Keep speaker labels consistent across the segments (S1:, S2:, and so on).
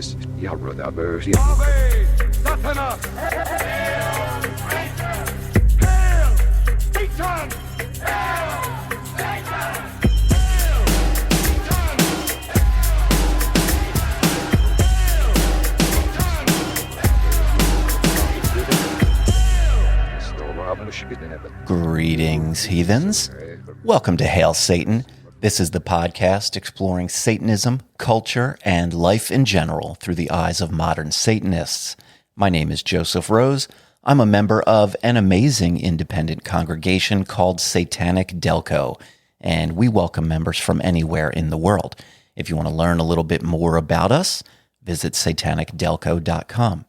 S1: Gottes, ja, Bruder, böse.
S2: Ave, Satanas! Hail, Satan! Hail, Satan!
S3: Greetings, heathens. Welcome to Hail Satan. This is the podcast exploring Satanism, culture, and life in general through the eyes of modern Satanists. My name is Joseph Rose. I'm a member of an amazing independent congregation called Satanic Delco, and we welcome members from anywhere in the world. If you want to learn a little bit more about us, visit satanicdelco.com.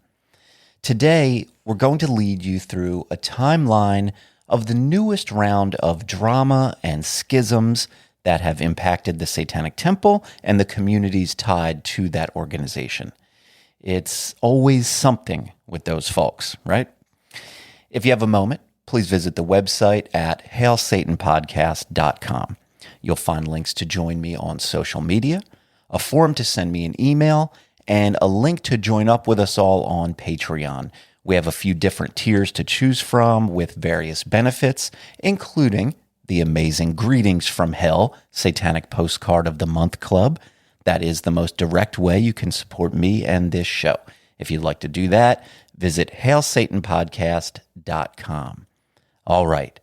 S3: Today, we're going to lead you through a timeline of the newest round of drama and schisms that have impacted the Satanic Temple and the communities tied to that organization. It's always something with those folks, right? If you have a moment, please visit the website at hailsatanpodcast.com. You'll find links to join me on social media, a forum to send me an email, and a link to join up with us all on Patreon. We have a few different tiers to choose from with various benefits, including the amazing Greetings from Hell Satanic Postcard of the Month Club. That is the most direct way you can support me and this show. If you'd like to do that, visit hailsatanpodcast.com. All right.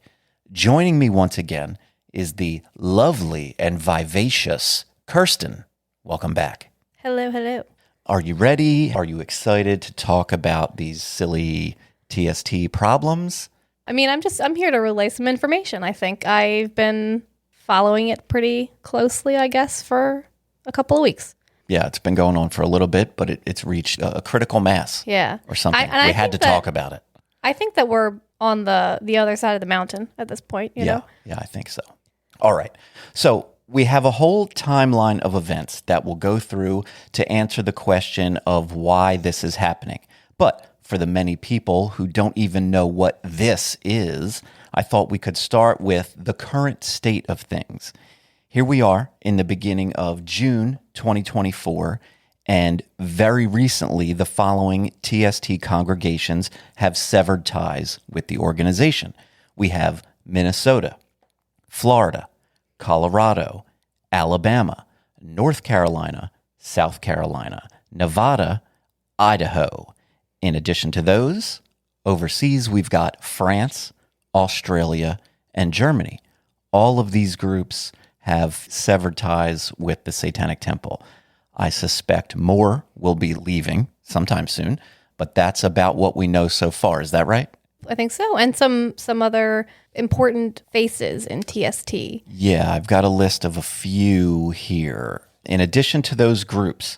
S3: Joining me once again is the lovely and vivacious Kirsten. Welcome back.
S4: Hello, hello.
S3: Are you ready? Are you excited to talk about these silly TST problems?
S4: I mean, I'm here to relay some information. I think I've been following it pretty closely, I guess, for a couple of weeks.
S3: Yeah, it's been going on for a little bit, but it's reached a critical mass.
S4: Yeah.
S3: Or something. We had to talk about it.
S4: I think that we're on the other side of the mountain at this point, you know?
S3: Yeah, I think so. All right. So we have a whole timeline of events that we'll go through to answer the question of why this is happening. But for the many people who don't even know what this is, I thought we could start with the current state of things. Here we are in the beginning of June 2024, and very recently the following TST congregations have severed ties with the organization. We have Minnesota, Florida, Colorado, Alabama, North Carolina, South Carolina, Nevada, Idaho. In addition to those, overseas we've got France, Australia, and Germany. All of these groups have severed ties with the Satanic Temple. I suspect more will be leaving sometime soon, but that's about what we know so far. Is that right?
S4: I think so. And some other important faces in TST.
S3: Yeah, I've got a list of a few here. In addition to those groups,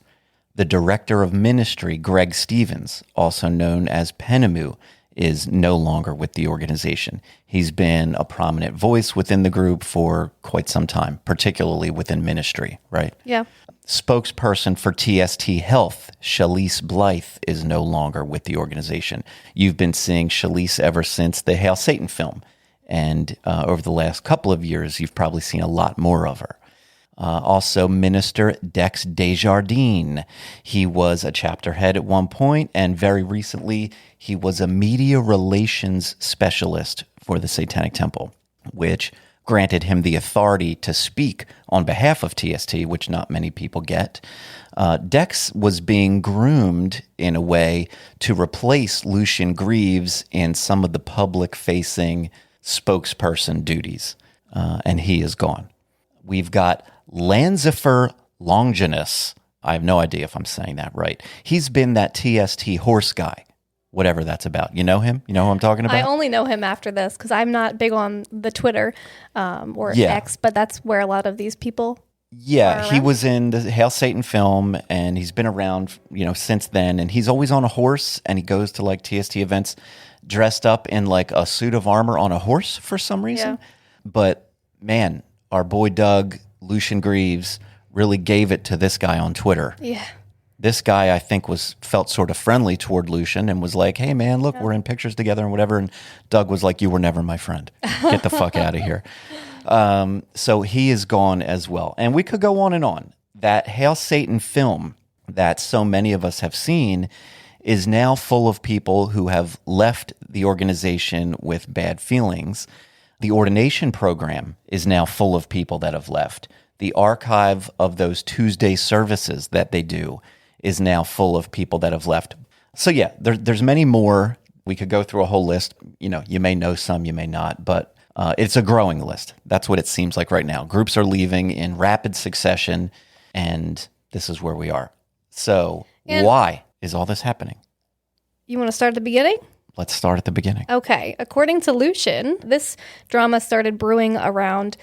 S3: the director of ministry, Greg Stevens, also known as Penemu, is no longer with the organization. He's been a prominent voice within the group for quite some time, particularly within ministry, right?
S4: Yeah.
S3: Spokesperson for TST Health, Shalise Blythe, is no longer with the organization. You've been seeing Shalise ever since the Hail Satan film, and over the last couple of years, you've probably seen a lot more of her. Also, Minister Dex Desjardins. He was a chapter head at one point, and very recently, he was a media relations specialist for the Satanic Temple, which granted him the authority to speak on behalf of TST, which not many people get. Dex was being groomed in a way to replace Lucian Greaves in some of the public-facing spokesperson duties, and he is gone. We've got Lanzifer Longinus. I have no idea if I'm saying that right. He's been that TST horse guy, whatever that's about. You know him? You know who I'm talking about?
S4: I only know him after this because I'm not big on the Twitter or X, but that's where a lot of these people
S3: Yeah, he was in the Hail Satan film, and he's been around, since then. And he's always on a horse, and he goes to like TST events dressed up in like a suit of armor on a horse for some reason.
S4: Yeah.
S3: But man, our boy Doug, Lucian Greaves, really gave it to this guy on Twitter.
S4: Yeah.
S3: This guy, I think, felt sort of friendly toward Lucian and was like, hey, man, look, we're in pictures together and whatever. And Doug was like, you were never my friend. Get the fuck out of here. So he is gone as well. And we could go on and on. That Hail Satan film that so many of us have seen is now full of people who have left the organization with bad feelings. The ordination program is now full of people that have left. The archive of those Tuesday services that they do is now full of people that have left. So yeah, there's many more. We could go through a whole list. You may know some, you may not, but it's a growing list. That's what it seems like right now. Groups are leaving in rapid succession, and this is where we are. So why is all this happening?
S4: You want to start at the beginning?
S3: Let's start at the beginning.
S4: Okay. According to Lucian, this drama started brewing around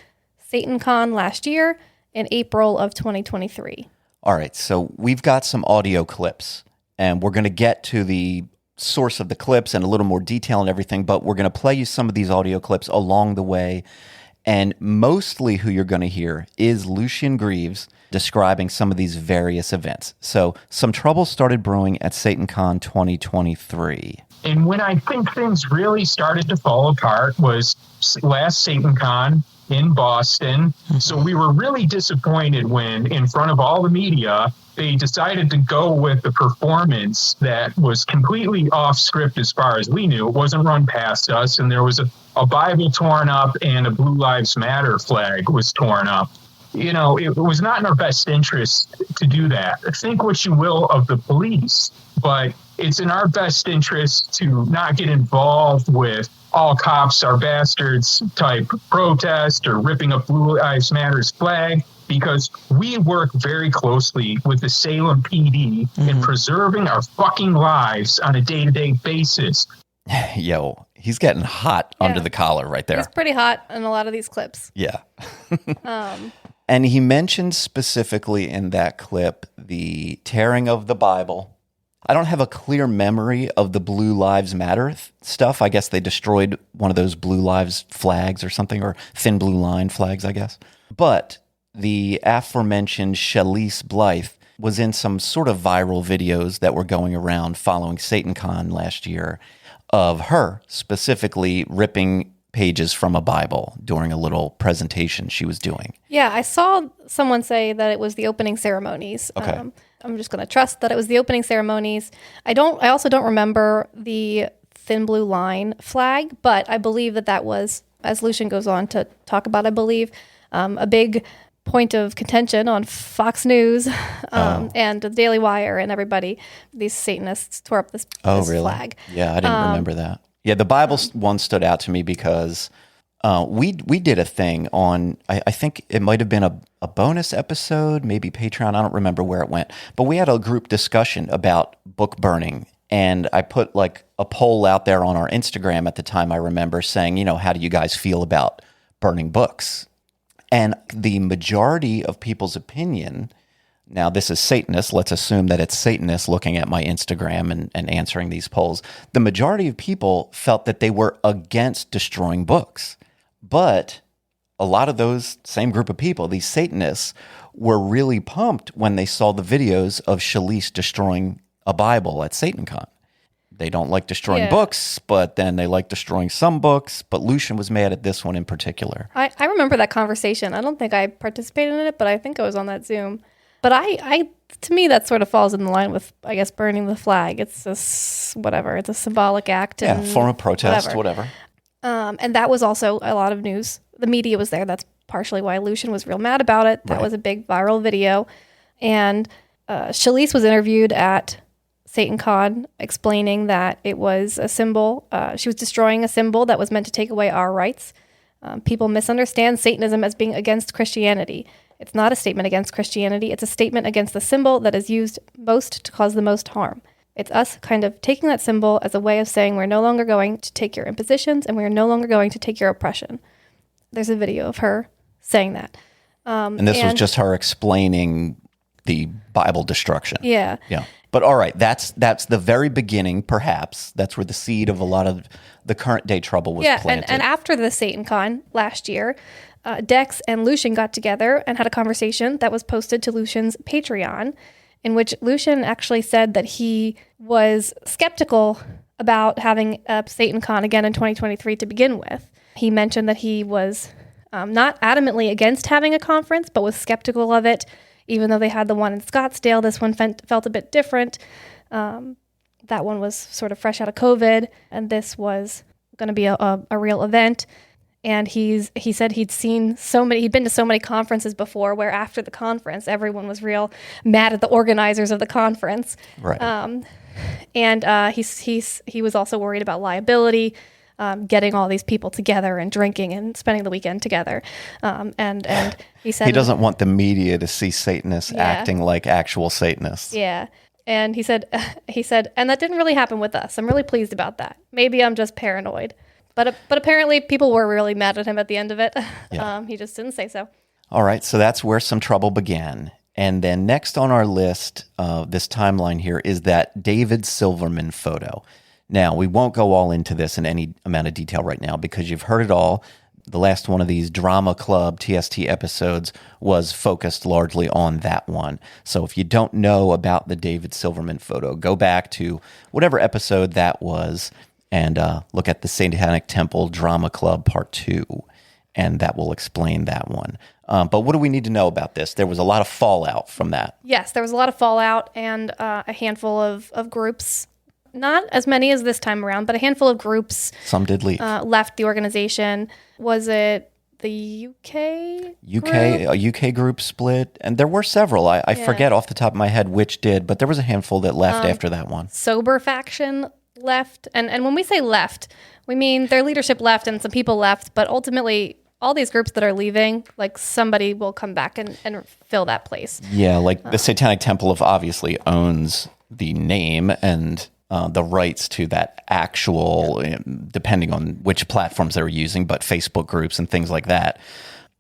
S4: SatanCon last year in April of 2023.
S3: All right. So we've got some audio clips, and we're going to get to the source of the clips and a little more detail and everything, but we're going to play you some of these audio clips along the way. And mostly who you're going to hear is Lucian Greaves describing some of these various events. So some trouble started brewing at SatanCon 2023.
S1: And when I think things really started to fall apart was last SatanCon in Boston. So we were really disappointed when, in front of all the media, they decided to go with the performance that was completely off script as far as we knew. It wasn't run past us, and there was a Bible torn up and a Blue Lives Matter flag was torn up. It was not in our best interest to do that. Think what you will of the police, but it's in our best interest to not get involved with all cops are bastards type protest or ripping up Blue Lives Matter's flag, because we work very closely with the Salem PD in preserving our fucking lives on a day-to-day basis.
S3: Yo, he's getting hot under the collar right there.
S4: He's pretty hot in a lot of these clips.
S3: Yeah. And he mentioned specifically in that clip the tearing of the Bible. I don't have a clear memory of the Blue Lives Matter stuff. I guess they destroyed one of those Blue Lives flags or something, or thin blue line flags, I guess. But the aforementioned Shalise Blythe was in some sort of viral videos that were going around following SatanCon last year of her specifically ripping pages from a Bible during a little presentation she was doing.
S4: Yeah, I saw someone say that it was the opening ceremonies.
S3: Okay.
S4: I'm just going to trust that it was the opening ceremonies. I also don't remember the thin blue line flag, but I believe that was, as Lucian goes on to talk about, I believe, a big point of contention on Fox News and the Daily Wire and everybody. These Satanists tore up this
S3: really?
S4: flag.
S3: Yeah, I didn't remember that. Yeah, the Bible one stood out to me because we did a thing on, I think it might have been a bonus episode, maybe Patreon, I don't remember where it went, but we had a group discussion about book burning, and I put like a poll out there on our Instagram at the time, I remember saying, how do you guys feel about burning books? And the majority of people's opinion, now this is Satanist, let's assume that it's Satanist looking at my Instagram and answering these polls. The majority of people felt that they were against destroying books. But a lot of those same group of people, these Satanists, were really pumped when they saw the videos of Shalise destroying a Bible at SatanCon. They don't like destroying books, but then they like destroying some books. But Lucian was mad at this one in particular.
S4: I remember that conversation. I don't think I participated in it, but I think I was on that Zoom. But to me, that sort of falls in the line with, I guess, burning the flag. It's just whatever. It's a symbolic act.
S3: Yeah, form of protest, whatever.
S4: And that was also a lot of news. The media was there. That's partially why Lucian was real mad about it. That was a big viral video. And Shalise was interviewed at SatanCon explaining that it was a symbol. She was destroying a symbol that was meant to take away our rights. People misunderstand Satanism as being against Christianity. It's not a statement against Christianity. It's a statement against the symbol that is used most to cause the most harm. It's us kind of taking that symbol as a way of saying we're no longer going to take your impositions and we're no longer going to take your oppression. There's a video of her saying that.
S3: And this was just her explaining the Bible destruction.
S4: Yeah.
S3: Yeah. But all right, that's the very beginning, perhaps. That's where the seed of a lot of the current day trouble was planted.
S4: And after the SatanCon last year, Dex and Lucian got together and had a conversation that was posted to Lucian's Patreon, in which Lucian actually said that he was skeptical about having a SatanCon again in 2023 to begin with. He mentioned that he was not adamantly against having a conference, but was skeptical of it Even though they had the one in Scottsdale, this one felt a bit different. That one was sort of fresh out of COVID, and this was going to be a real event. And he said he'd been to so many conferences before where after the conference, everyone was real mad at the organizers of the conference.
S3: Right.
S4: And he was also worried about liability, getting all these people together and drinking and spending the weekend together. And he said
S3: he doesn't want the media to see Satanists acting like actual Satanists.
S4: Yeah. And he said, and that didn't really happen with us. I'm really pleased about that. Maybe I'm just paranoid. But apparently people were really mad at him at the end of it.
S3: Yeah.
S4: He just didn't say so.
S3: All right, so that's where some trouble began. And then next on our list, this timeline here, is that David Silverman photo. Now, we won't go all into this in any amount of detail right now because you've heard it all. The last one of these Drama Club TST episodes was focused largely on that one. So if you don't know about the David Silverman photo, go back to whatever episode that was and look at the Satanic Temple Drama Club Part 2, and that will explain that one. But what do we need to know about this? There was a lot of fallout from that.
S4: Yes, there was a lot of fallout and a handful of groups, not as many as this time around, but a handful of groups.
S3: Some did leave.
S4: Left the organization. Was it the UK group?
S3: A UK group split, and there were several. I forget off the top of my head which did, but there was a handful that left after that one.
S4: Sober faction left, and when we say left, we mean their leadership left and some people left, but ultimately all these groups that are leaving, like somebody will come back and fill that place.
S3: Yeah, like the Satanic Temple obviously owns the name and the rights to that actual, depending on which platforms they're using, but Facebook groups and things like that.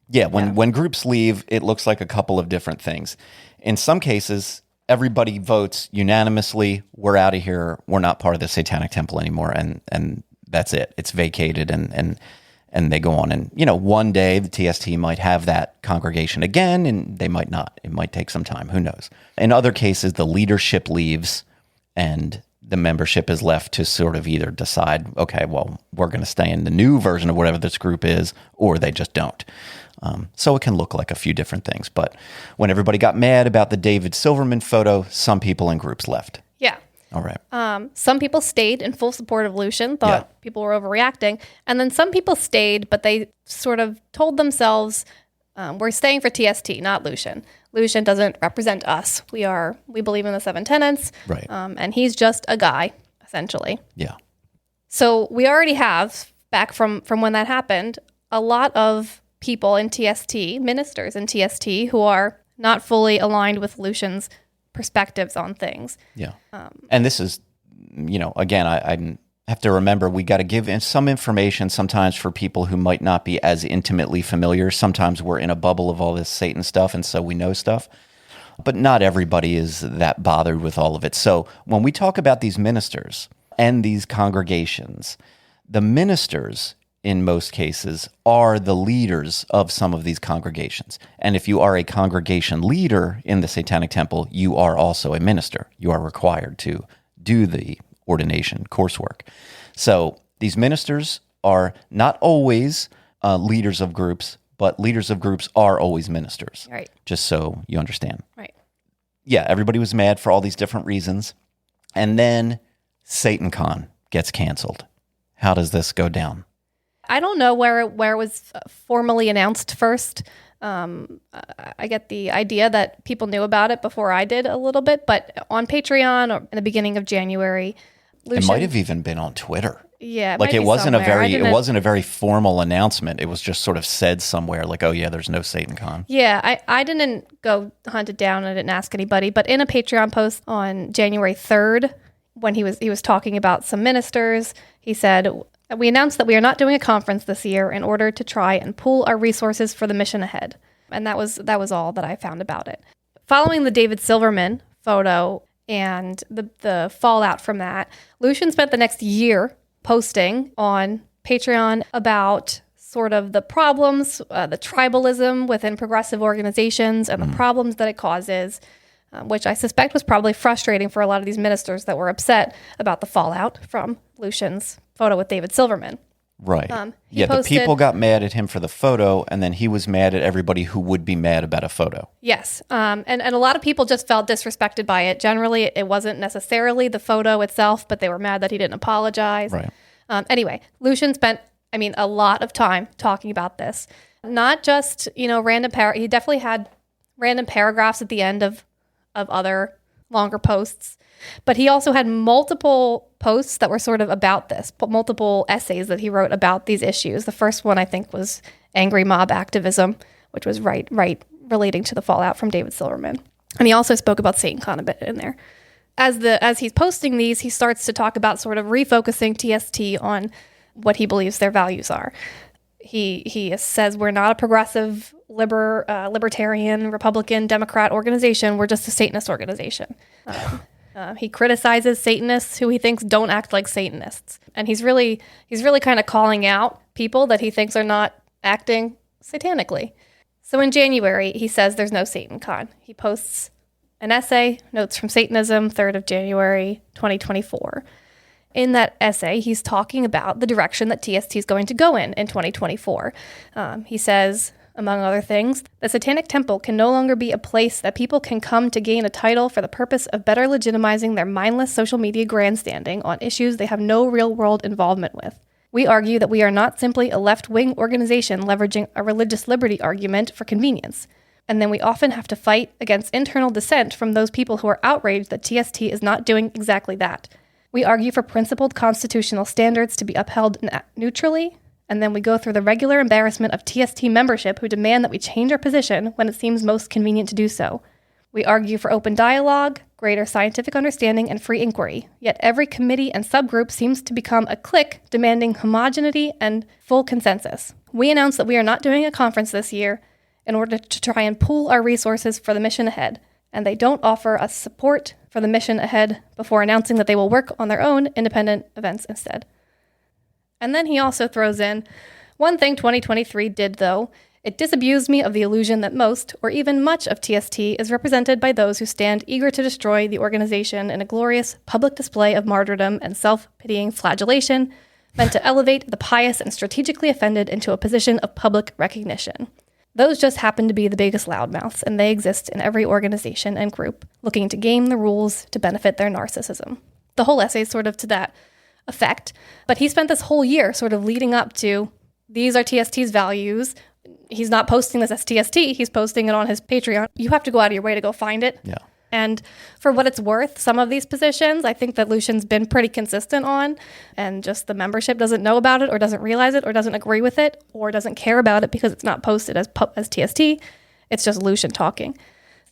S3: Yeah, when groups leave, it looks like a couple of different things. In some cases, everybody votes unanimously, we're out of here, we're not part of the Satanic Temple anymore, and that's it. It's vacated, and they go on. And, one day the TST might have that congregation again, and they might not. It might take some time. Who knows? In other cases, the leadership leaves, and the membership is left to sort of either decide, okay, well, we're going to stay in the new version of whatever this group is, or they just don't. So it can look like a few different things. But when everybody got mad about the David Silverman photo, some people in groups left.
S4: Yeah.
S3: All right.
S4: Some people stayed in full support of Lucian, thought people were overreacting. And then some people stayed, but they sort of told themselves, we're staying for TST, not Lucian. Lucian doesn't represent us. We believe in the 7 tenets.
S3: Right.
S4: And he's just a guy, essentially.
S3: Yeah.
S4: So we already have, back from when that happened, a lot of people in TST, ministers in TST, who are not fully aligned with Lucian's perspectives on things.
S3: Yeah. And this is, again, I have to remember we got to give some information sometimes for people who might not be as intimately familiar. Sometimes we're in a bubble of all this Satan stuff, and so we know stuff. But not everybody is that bothered with all of it. So when we talk about these ministers and these congregations, the ministers in most cases are the leaders of some of these congregations. And if you are a congregation leader in the Satanic Temple, you are also a minister. You are required to do the ordination coursework. So these ministers are not always leaders of groups, but leaders of groups are always ministers.
S4: Right.
S3: Just so you understand.
S4: Right.
S3: Yeah, everybody was mad for all these different reasons. And then SatanCon gets canceled. How does this go down?
S4: I don't know where it was formally announced first. I get the idea that people knew about it before I did a little bit, but on Patreon or in the beginning of January, Lucian,
S3: it might have even been on Twitter.
S4: Yeah,
S3: like it wasn't a very formal announcement. It was just sort of said somewhere, like, "Oh yeah, there's no SatanCon."
S4: Yeah, I didn't go hunt it down. I didn't ask anybody, but in a Patreon post on January 3rd, when he was talking about some ministers, he said, "We announced that we are not doing a conference this year in order to try and pool our resources for the mission ahead." And that was all that I found about it. Following the David Silverman photo and the fallout from that, Lucian spent the next year posting on Patreon about sort of the problems, the tribalism within progressive organizations and the problems that it causes, which I suspect was probably frustrating for a lot of these ministers that were upset about the fallout from Lucian's photo with David Silverman.
S3: Right.
S4: He
S3: the
S4: posted-
S3: people got mad at him for the photo, and then he was mad at everybody who would be mad about a photo.
S4: Yes. And a lot of people just felt disrespected by it. Generally, it wasn't necessarily the photo itself, but they were mad that he didn't apologize.
S3: Right.
S4: Anyway, Lucian spent, a lot of time talking about this. Not just, random he definitely had random paragraphs at the end of other longer posts. But he also had multiple posts that were sort of about this, but multiple essays that he wrote about these issues. The first one, I think, was Angry Mob Activism, which was right relating to the fallout from David Silverman. And he also spoke about SatanCon a bit in there. As he's posting these, he starts to talk about sort of refocusing TST on what he believes their values are. He says, we're not a progressive, libertarian, Republican, Democrat organization. We're just a Satanist organization. He criticizes Satanists who he thinks don't act like Satanists. And he's really kind of calling out people that he thinks are not acting satanically. So in January, he says there's no SatanCon. He posts an essay, Notes from Satanism, 3rd of January, 2024. In that essay, he's talking about the direction that TST is going to go in 2024. He says, among other things, the Satanic Temple can no longer be a place that people can come to gain a title for the purpose of better legitimizing their mindless social media grandstanding on issues they have no real-world involvement with. We argue that we are not simply a left-wing organization leveraging a religious liberty argument for convenience. And then we often have to fight against internal dissent from those people who are outraged that TST is not doing exactly that. We argue for principled constitutional standards to be upheld neutrally, and then we go through the regular embarrassment of TST membership who demand that we change our position when it seems most convenient to do so. We argue for open dialogue, greater scientific understanding, and free inquiry, yet every committee and subgroup seems to become a clique demanding homogeneity and full consensus. We announce that we are not doing a conference this year in order to try and pool our resources for the mission ahead, and they don't offer us support for the mission ahead before announcing that they will work on their own independent events instead. And then he also throws in, one thing 2023 did, though, it disabused me of the illusion that most, or even much of TST is represented by those who stand eager to destroy the organization in a glorious public display of martyrdom and self-pitying flagellation, meant to elevate the pious and strategically offended into a position of public recognition. Those just happen to be the biggest loudmouths, and they exist in every organization and group, looking to game the rules to benefit their narcissism. The whole essay is sort of to that effect, but he spent this whole year sort of leading up to, these are TST's values. He's not posting this as TST, he's posting it on his Patreon. You have to go out of your way to go find it.
S3: Yeah.
S4: And for what it's worth, some of these positions, I think that Lucian's been pretty consistent on, and just the membership doesn't know about it or doesn't realize it or doesn't agree with it or doesn't care about it because it's not posted as TST. It's just Lucian talking.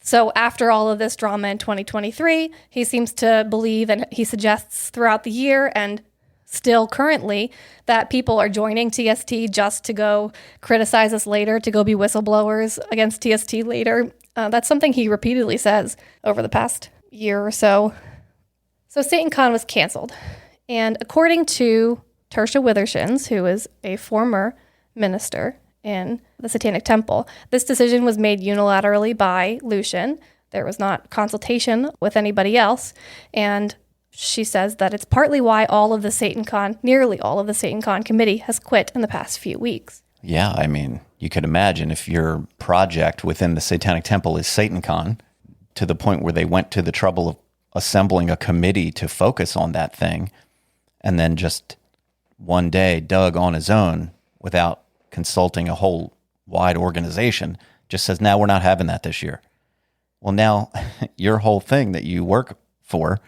S4: So after all of this drama in 2023, he seems to believe, and he suggests throughout the year and still currently, that people are joining TST just to go criticize us later, to go be whistleblowers against TST later. That's something he repeatedly says over the past year or so. So SatanCon was canceled. And according to Tertia Withershins, who is a former minister in the Satanic Temple, this decision was made unilaterally by Lucian. There was not consultation with anybody else. And she says that it's partly why nearly all of the SatanCon committee has quit in the past few weeks.
S3: Yeah, I mean, you could imagine if your project within the Satanic Temple is SatanCon, to the point where they went to the trouble of assembling a committee to focus on that thing, and then just one day Doug on his own, without consulting a whole wide organization, just says, "Now we're not having that this year." Well, now your whole thing that you work for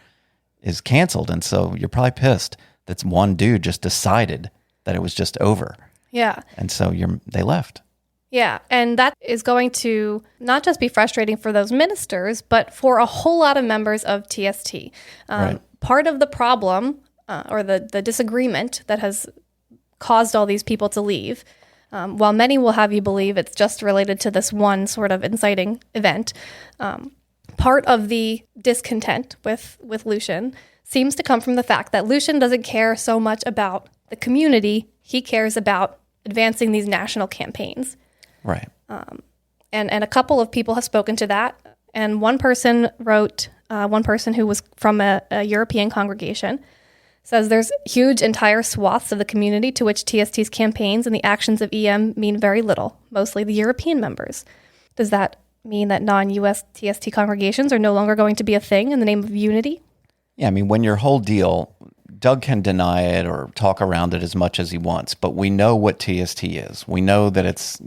S3: is canceled, and so you're probably pissed that one dude just decided that it was just over.
S4: Yeah.
S3: And so they left.
S4: Yeah, and that is going to not just be frustrating for those ministers, but for a whole lot of members of TST.
S3: Right.
S4: Part of the problem, or the disagreement that has caused all these people to leave, while many will have you believe it's just related to this one sort of inciting event, part of the discontent with Lucian seems to come from the fact that Lucian doesn't care so much about the community. He cares about advancing these national campaigns.
S3: Right.
S4: And a couple of people have spoken to that. And one person wrote, one person who was from a European congregation says there's huge entire swaths of the community to which TST's campaigns and the actions of EM mean very little, mostly the European members. Does that mean that non-US TST congregations are no longer going to be a thing in the name of unity?
S3: Yeah, I mean, when your whole deal, Doug can deny it or talk around it as much as he wants, but we know what TST is. We know that it's,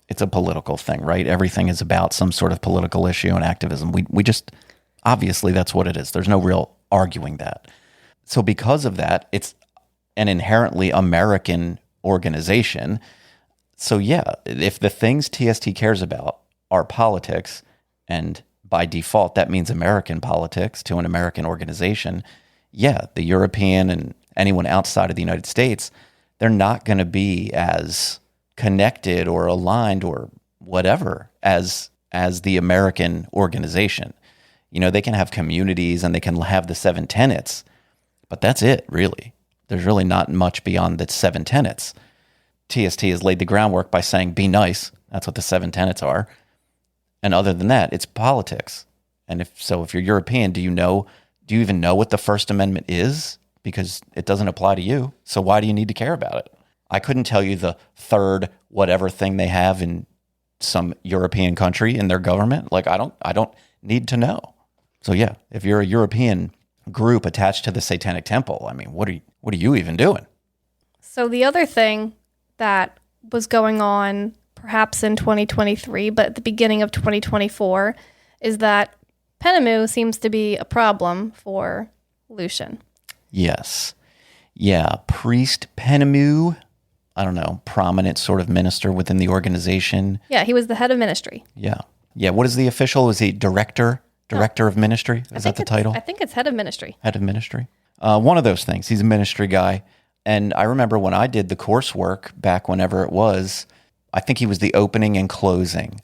S3: it's a political thing, right? Everything is about some sort of political issue and activism. We just, obviously that's what it is. There's no real arguing that. So because of that, it's an inherently American organization. So yeah, if the things TST cares about are politics, and by default that means American politics to an American organization, yeah, the European and anyone outside of the United States, they're not going to be as connected or aligned or whatever as the American organization. They can have communities and they can have the 7 tenets, but that's it, really. There's really not much beyond the 7 tenets. TST has laid the groundwork by saying, be nice. That's what the 7 tenets are. And other than that, it's politics. And if you're European, do you even know what the First Amendment is? Because it doesn't apply to you. So why do you need to care about it? I couldn't tell you the third whatever thing they have in some European country in their government. Like, I don't need to know. So yeah, if you're a European group attached to the Satanic Temple, I mean, what are you even doing?
S4: So the other thing that was going on perhaps in 2023, but at the beginning of 2024, is that Penemu seems to be a problem for Lucian.
S3: Yes. Yeah, Priest Penemu, I don't know, prominent sort of minister within the organization.
S4: Yeah, he was the head of ministry.
S3: Yeah. Yeah, what is the official? Is he director of ministry? Is that the title?
S4: I think it's head of ministry.
S3: Head of ministry. One of those things. He's a ministry guy. And I remember when I did the coursework back whenever it was, I think he was the opening and closing.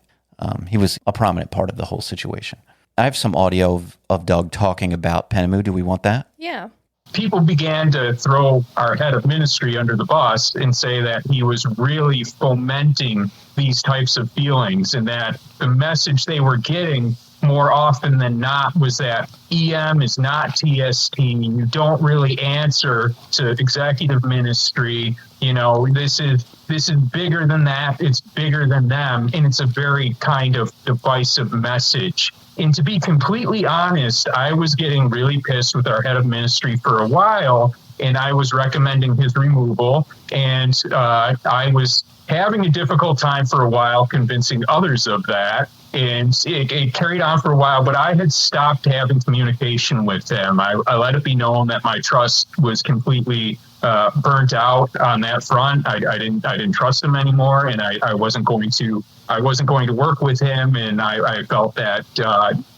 S3: He was a prominent part of the whole situation. I have some audio of Doug talking about Penemu. Do we want that?
S4: Yeah.
S1: People began to throw our head of ministry under the bus and say that he was really fomenting these types of feelings, and that the message they were getting more often than not was that EM is not TST. You don't really answer to executive ministry. This is bigger than that. It's bigger than them. And it's a very kind of divisive message. And to be completely honest, I was getting really pissed with our head of ministry for a while, and I was recommending his removal. And I was having a difficult time for a while convincing others of that. And it carried on for a while, but I had stopped having communication with him. I let it be known that my trust was completely burnt out on that front. I didn't trust him anymore, and I wasn't going to work with him. And I felt that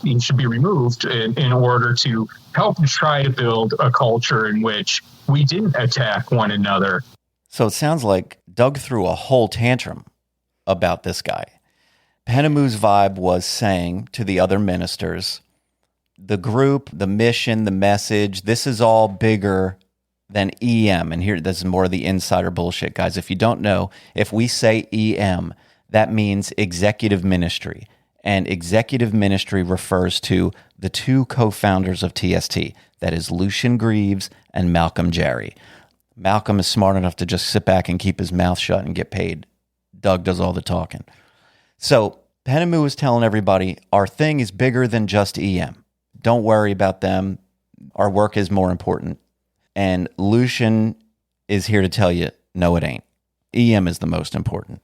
S1: he should be removed in order to help try to build a culture in which we didn't attack one another.
S3: So it sounds like Doug threw a whole tantrum about this guy. Penemu's vibe was saying to the other ministers, the group, the mission, the message, this is all bigger than EM. And here, this is more of the insider bullshit, guys. If you don't know, if we say EM, that means executive ministry. And executive ministry refers to the 2 co-founders of TST. That is Lucian Greaves and Malcolm Jerry. Malcolm is smart enough to just sit back and keep his mouth shut and get paid. Doug does all the talking. So Penemu is telling everybody, our thing is bigger than just EM. Don't worry about them. Our work is more important. And Lucian is here to tell you, no, it ain't. EM is the most important.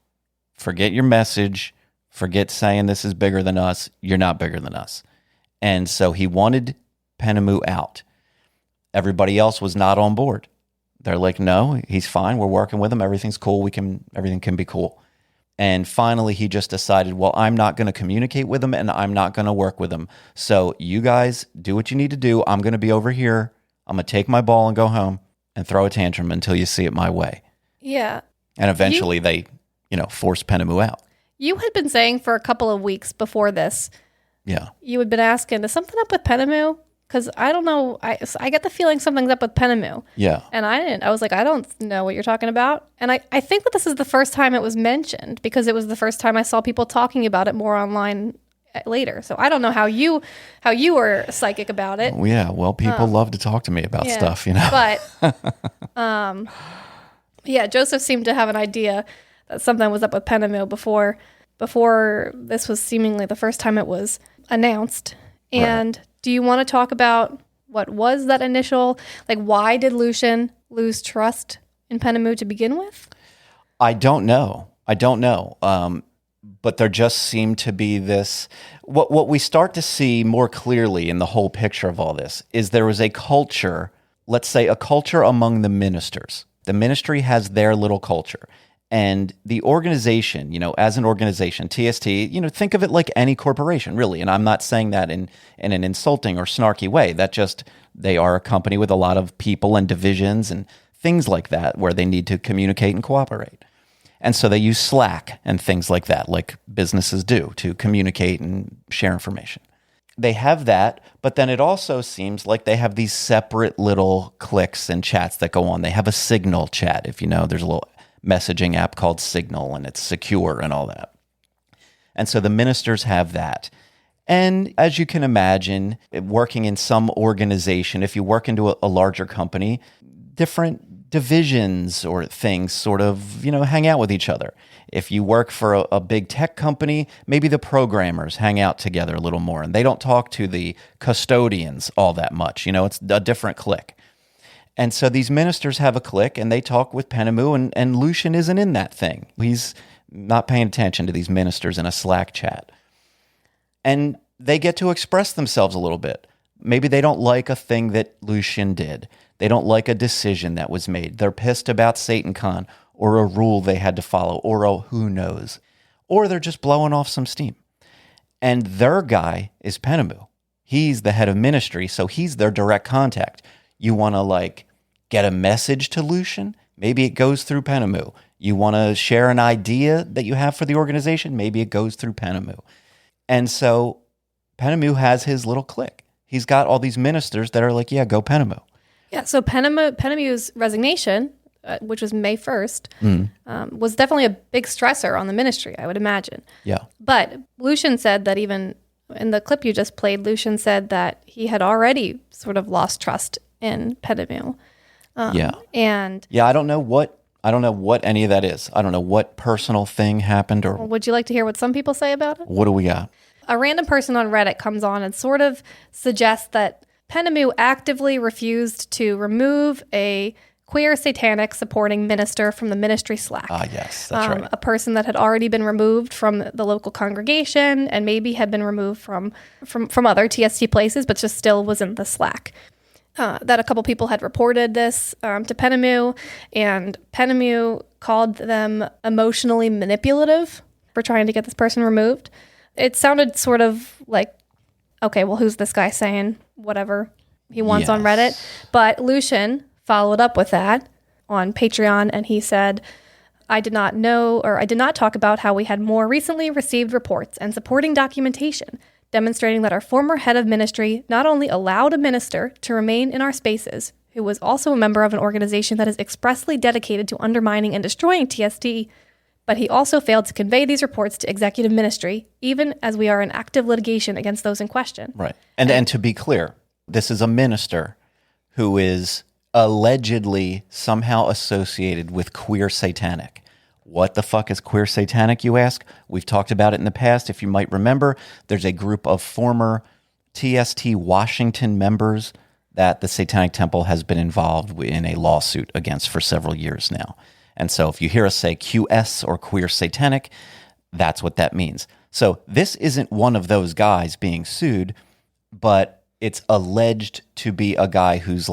S3: Forget your message. Forget saying this is bigger than us. You're not bigger than us. And so he wanted Penemu out. Everybody else was not on board. They're like, no, he's fine. We're working with him. Everything's cool. Everything can be cool. And finally, he just decided, well, I'm not going to communicate with him and I'm not going to work with him. So you guys do what you need to do. I'm going to be over here. I'm going to take my ball and go home and throw a tantrum until you see it my way.
S4: Yeah.
S3: And eventually they, forced Penemu out.
S4: You had been saying for a couple of weeks before this.
S3: Yeah.
S4: You had been asking, is something up with Penemu? Because I don't know. I get the feeling something's up with Penemu.
S3: Yeah.
S4: And I was like, I don't know what you're talking about. And I think that this is the first time it was mentioned, because it was the first time I saw people talking about it more online later. So I don't know how you were psychic about it.
S3: Yeah, well, people love to talk to me about stuff,
S4: But yeah, Joseph seemed to have an idea that something was up with Penemu before this was seemingly the first time it was announced. And do you want to talk about what was that initial, why did Lucian lose trust in Penemu to begin with?
S3: I don't know. But there just seemed to be this, what we start to see more clearly in the whole picture of all this is there was a culture, let's say a culture among the ministers. The ministry has their little culture. And the organization, as an organization, TST, think of it like any corporation, really. And I'm not saying that in an insulting or snarky way. That just, they are a company with a lot of people and divisions and things like that where they need to communicate and cooperate. And so they use Slack and things like that, like businesses do, to communicate and share information. They have that, but then it also seems like they have these separate little cliques and chats that go on. They have a Signal chat, if you know, there's a little messaging app called Signal, and it's secure and all that. And so the ministers have that. And as you can imagine, working in some organization, if you work into a larger company, different divisions or things sort of, hang out with each other. If you work for a big tech company, maybe the programmers hang out together a little more, and they don't talk to the custodians all that much. It's a different clique. And so these ministers have a clique, and they talk with Penemu, and Lucian isn't in that thing. He's not paying attention to these ministers in a Slack chat. And they get to express themselves a little bit. Maybe they don't like a thing that Lucian did. They don't like a decision that was made. They're pissed about SatanCon or a rule they had to follow or a who knows. Or they're just blowing off some steam. And their guy is Penemu. He's the head of ministry, so he's their direct contact. You want to get a message to Lucian? Maybe it goes through Penemu. You want to share an idea that you have for the organization? Maybe it goes through Penemu. And so Penemu has his little clique. He's got all these ministers that are like, yeah, go Penemu.
S4: Yeah, so Penemu's resignation, which was May 1st, was definitely a big stressor on the ministry, I would imagine.
S3: Yeah.
S4: But Lucian said that even in the clip you just played, Lucian said that he had already sort of lost trust in Penemu. And
S3: I don't know what any of that is. I don't know what personal thing happened or.
S4: Would you like to hear what some people say about it?
S3: What do we got?
S4: A random person on Reddit comes on and sort of suggests that Penemu actively refused to remove a queer satanic supporting minister from the ministry Slack.
S3: Yes, that's right.
S4: A person that had already been removed from the local congregation and maybe had been removed from other TST places, but just still was in the Slack. That a couple people had reported this to Penemu, and Penemu called them emotionally manipulative for trying to get this person removed. It sounded sort of like, okay, well, who's this guy saying whatever he wants on Reddit? But Lucian followed up with that on Patreon, and he said, I did not talk about how we had more recently received reports and supporting documentation demonstrating that our former head of ministry not only allowed a minister to remain in our spaces, who was also a member of an organization that is expressly dedicated to undermining and destroying TST, but he also failed to convey these reports to executive ministry, even as we are in active litigation against those in question.
S3: Right. And to be clear, this is a minister who is allegedly somehow associated with queer satanic. What the fuck is queer satanic, you ask? We've talked about it in the past. If you might remember, there's a group of former TST Washington members that the Satanic Temple has been involved in a lawsuit against for several years now. And so if you hear us say QS or queer satanic, that's what that means. So this isn't one of those guys being sued, but it's alleged to be a guy who's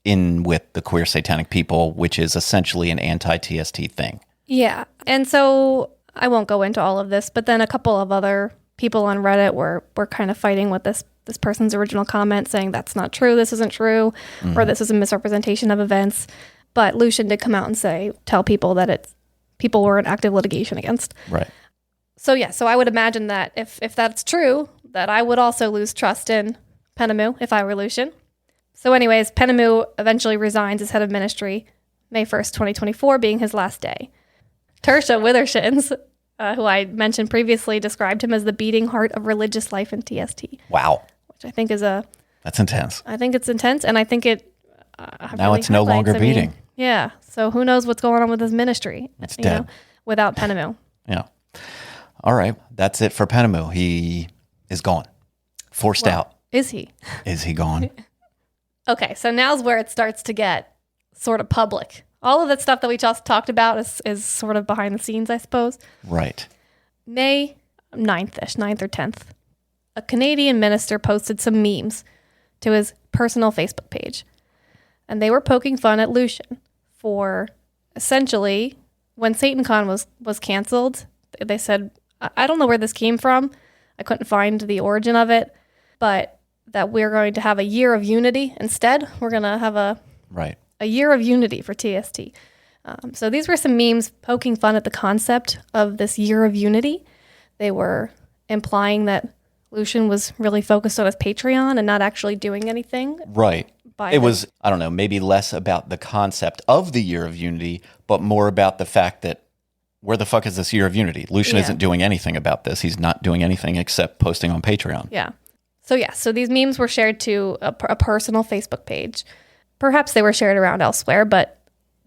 S3: in with the queer satanic people, which is essentially an anti-TST thing.
S4: Yeah. And so I won't go into all of this, but then a couple of other people on Reddit were kind of fighting with this person's original comment, saying that's not true, this isn't true, or this is a misrepresentation of events. But Lucian did come out and tell people that people were in active litigation against.
S3: Right.
S4: So yeah, so I would imagine that if that's true, that I would also lose trust in Penemu if I were Lucian. So anyways, Penemu eventually resigns as head of ministry, May 1st, 2024, being his last day. Tertia Withershins who I mentioned previously, described him as the beating heart of religious life in TST.
S3: Wow.
S4: Which I think is
S3: That's intense.
S4: I think it's intense, and I think it
S3: now
S4: really
S3: it's no longer beating.
S4: Yeah. So who knows what's going on with his ministry?
S3: It's dead.
S4: Without Penamu.
S3: Yeah. All right. That's it for Penamu. He is gone. Forced out.
S4: Is he?
S3: Is he gone?
S4: Okay. So now's where it starts to get sort of public. All of that stuff that we just talked about is sort of behind the scenes, I suppose.
S3: Right.
S4: May 9th or 10th, a Canadian minister posted some memes to his personal Facebook page. And they were poking fun at Lucian for essentially, when SatanCon was canceled, they said, I don't know where this came from. I couldn't find the origin of it, but that we're going to have a year of unity instead. We're going to have a year of unity for TST. So these were some memes poking fun at the concept of this year of unity. They were implying that Lucian was really focused on his Patreon and not actually doing anything.
S3: Right. It was, I don't know, maybe less about the concept of the year of unity, but more about the fact that where the fuck is this year of unity? Lucian isn't doing anything about this. He's not doing anything except posting on Patreon.
S4: Yeah. So these memes were shared to a personal Facebook page. Perhaps they were shared around elsewhere, but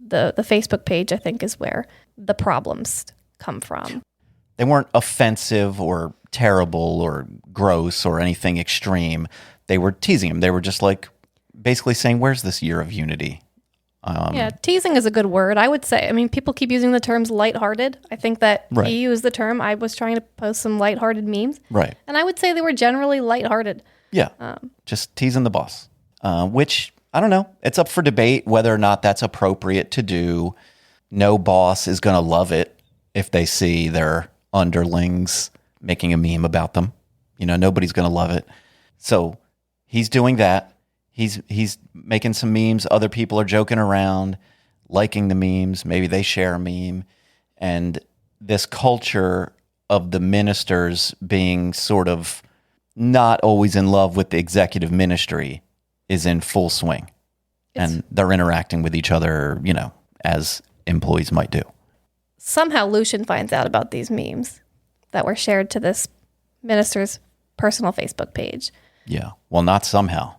S4: the Facebook page, I think, is where the problems come from.
S3: They weren't offensive or terrible or gross or anything extreme. They were teasing him. They were just like basically saying, where's this year of unity?
S4: Teasing is a good word. I would say, I mean, people keep using the terms lighthearted. I think that he used the term. I was trying to post some lighthearted memes.
S3: Right.
S4: And I would say they were generally lighthearted.
S3: Yeah. Just teasing the boss, which I don't know. It's up for debate whether or not that's appropriate to do. No boss is going to love it if they see their underlings making a meme about them. Nobody's going to love it. So he's doing that. He's making some memes. Other people are joking around, liking the memes. Maybe they share a meme. And this culture of the ministers being sort of not always in love with the executive ministry is in full swing. And they're interacting with each other, as employees might do.
S4: Somehow Lucian finds out about these memes that were shared to this minister's personal Facebook page.
S3: Yeah. Well, not somehow.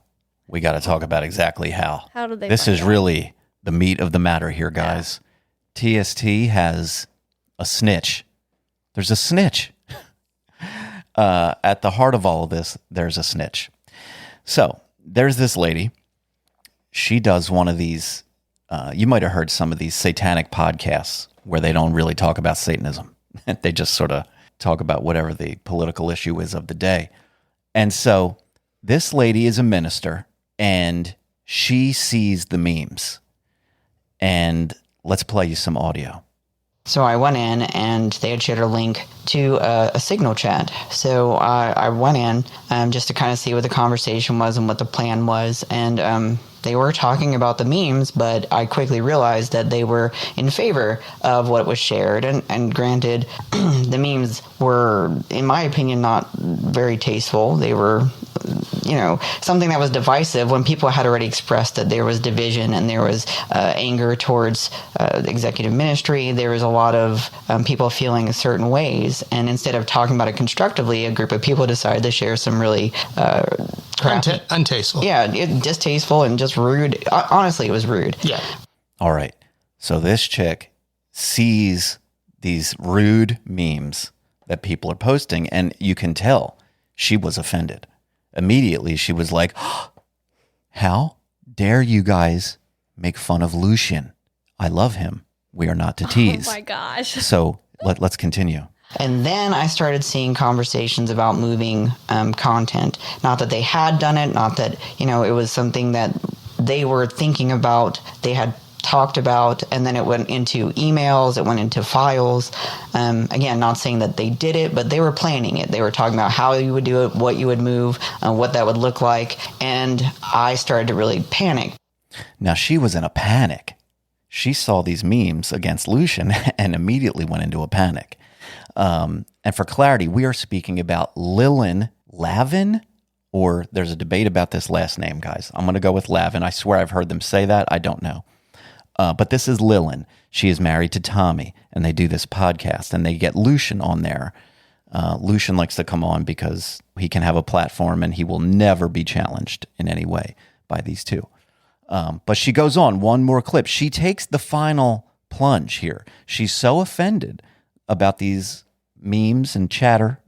S3: We got to talk about exactly how.
S4: How did they
S3: This is
S4: find out?
S3: really the meat of the matter here, guys. Yeah. TST has a snitch. There's a snitch. At the heart of all of this, there's a snitch. So there's this lady. She does one of these, you might have heard some of these satanic podcasts where they don't really talk about Satanism. They just sort of talk about whatever the political issue is of the day. And so this lady is a minister, and she sees the memes. And let's play you some audio.
S5: So I went in, and they had shared a link to a Signal chat. So I went in just to kind of see what the conversation was and what the plan was. And they were talking about the memes, but I quickly realized that they were in favor of what was shared. And granted, the memes were, in my opinion, not very tasteful. They were, something that was divisive when people had already expressed that there was division and there was anger towards the executive ministry. There was a lot of people feeling certain ways. And instead of talking about it constructively, a group of people decided to share some really
S6: untasteful.
S5: Yeah, distasteful and just rude. Honestly, it was rude.
S6: Yeah.
S3: All right. So this chick sees these rude memes that people are posting, and you can tell she was offended. Immediately, she was like, how dare you guys make fun of Lucian? I love him. We are not to tease.
S4: Oh my gosh.
S3: So let's continue.
S5: And then I started seeing conversations about moving content. Not that they had done it, not that, it was something that they were thinking about, they had talked about, and then it went into emails, it went into files. Again, not saying that they did it, but they were planning it. They were talking about how you would do it, what you would move, what that would look like. And I started to really panic.
S3: Now, she was in a panic. She saw these memes against Lucian and immediately went into a panic. And for clarity, we are speaking about Lillian Lavin, or there's a debate about this last name, guys. I'm going to go with Lavin. I swear I've heard them say that. I don't know. But this is Lillian. She is married to Tommy, and they do this podcast, and they get Lucian on there. Lucian likes to come on because he can have a platform, and he will never be challenged in any way by these two. But she goes on, one more clip. She takes the final plunge here. She's so offended about these memes and chatter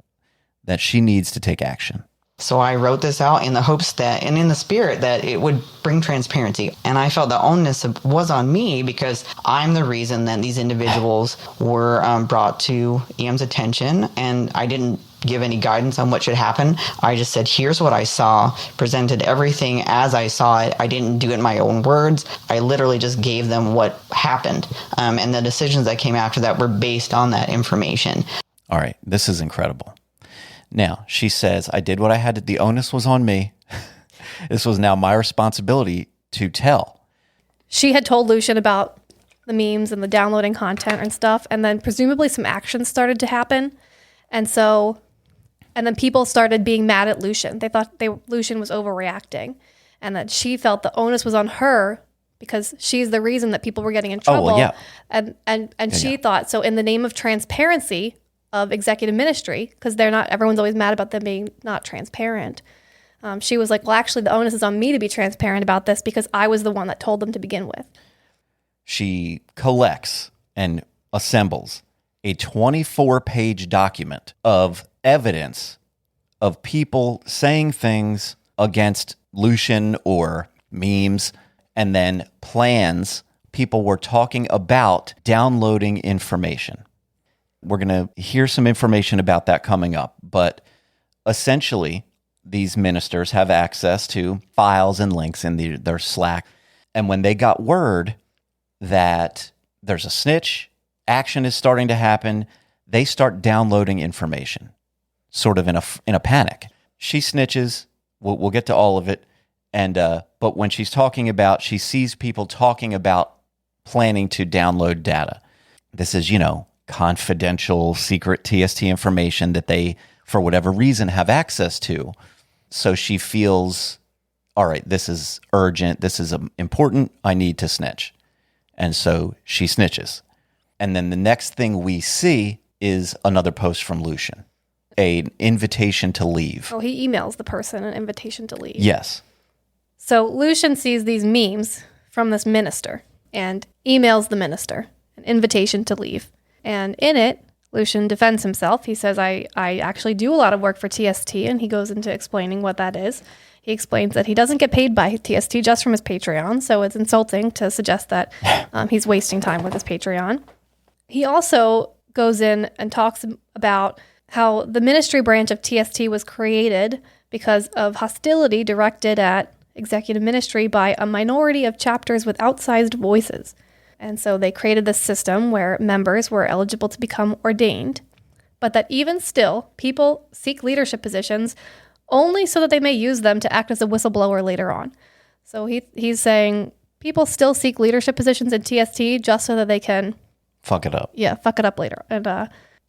S3: that she needs to take action.
S5: So I wrote this out in the hopes that, and in the spirit that it would bring transparency. And I felt the onus was on me because I'm the reason that these individuals were brought to EM's attention. And I didn't give any guidance on what should happen. I just said, here's what I saw, presented everything as I saw it. I didn't do it in my own words. I literally just gave them what happened. And the decisions that came after that were based on that information.
S3: All right, this is incredible. Now, she says, I did what I had to. The onus was on me. This was now my responsibility to tell.
S4: She had told Lucian about the memes and the downloading content and stuff, and then presumably some actions started to happen. And then people started being mad at Lucian. They thought Lucian was overreacting, and that she felt the onus was on her because she's the reason that people were getting in trouble.
S3: Oh, well,
S4: yeah. And she thought, so in the name of transparency of executive ministry, because everyone's always mad about them being not transparent. She was like, well, actually, the onus is on me to be transparent about this because I was the one that told them to begin with.
S3: She collects and assembles a 24-page document of evidence of people saying things against Lucian or memes, and then plans. People were talking about downloading information. We're going to hear some information about that coming up, but essentially, these ministers have access to files and links in their Slack. And when they got word that there's a snitch, action is starting to happen, they start downloading information, sort of in a panic. She snitches. We'll get to all of it. And but when she's talking about, she sees people talking about planning to download data. This is, confidential, secret TST information that they, for whatever reason, have access to. So she feels, all right, this is urgent. This is important. I need to snitch. And so she snitches. And then the next thing we see is another post from Lucian, an invitation to leave.
S4: Oh, he emails the person an invitation to leave.
S3: Yes.
S4: So Lucian sees these memes from this minister and emails the minister an invitation to leave. And in it, Lucian defends himself. He says, I actually do a lot of work for TST, and he goes into explaining what that is. He explains that he doesn't get paid by TST just from his Patreon, so it's insulting to suggest that he's wasting time with his Patreon. He also goes in and talks about how the ministry branch of TST was created because of hostility directed at executive ministry by a minority of chapters with outsized voices. And so they created this system where members were eligible to become ordained, but that even still, people seek leadership positions only so that they may use them to act as a whistleblower later on. So he's saying people still seek leadership positions in TST just so that they can
S3: fuck it up.
S4: Yeah, fuck it up later.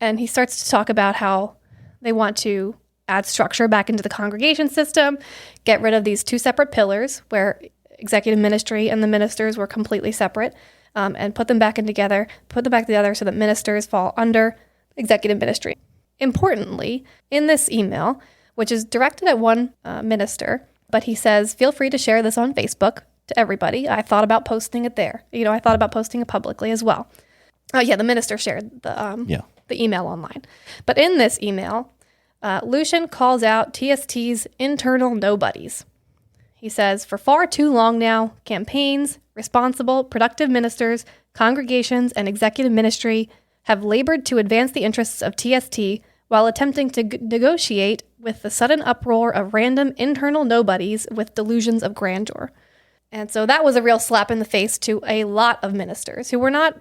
S4: And he starts to talk about how they want to add structure back into the congregation system, get rid of these two separate pillars where executive ministry and the ministers were completely separate, and put them back together so that ministers fall under executive ministry. Importantly, in this email, which is directed at one minister, but he says, feel free to share this on Facebook to everybody. I thought about posting it there. I thought about posting it publicly as well. Oh, yeah, the minister shared the email online. But in this email, Lucian calls out TST's internal nobodies. He says, for far too long now, campaigns, responsible, productive ministers, congregations, and executive ministry have labored to advance the interests of TST while attempting to negotiate with the sudden uproar of random internal nobodies with delusions of grandeur. And so that was a real slap in the face to a lot of ministers who were not,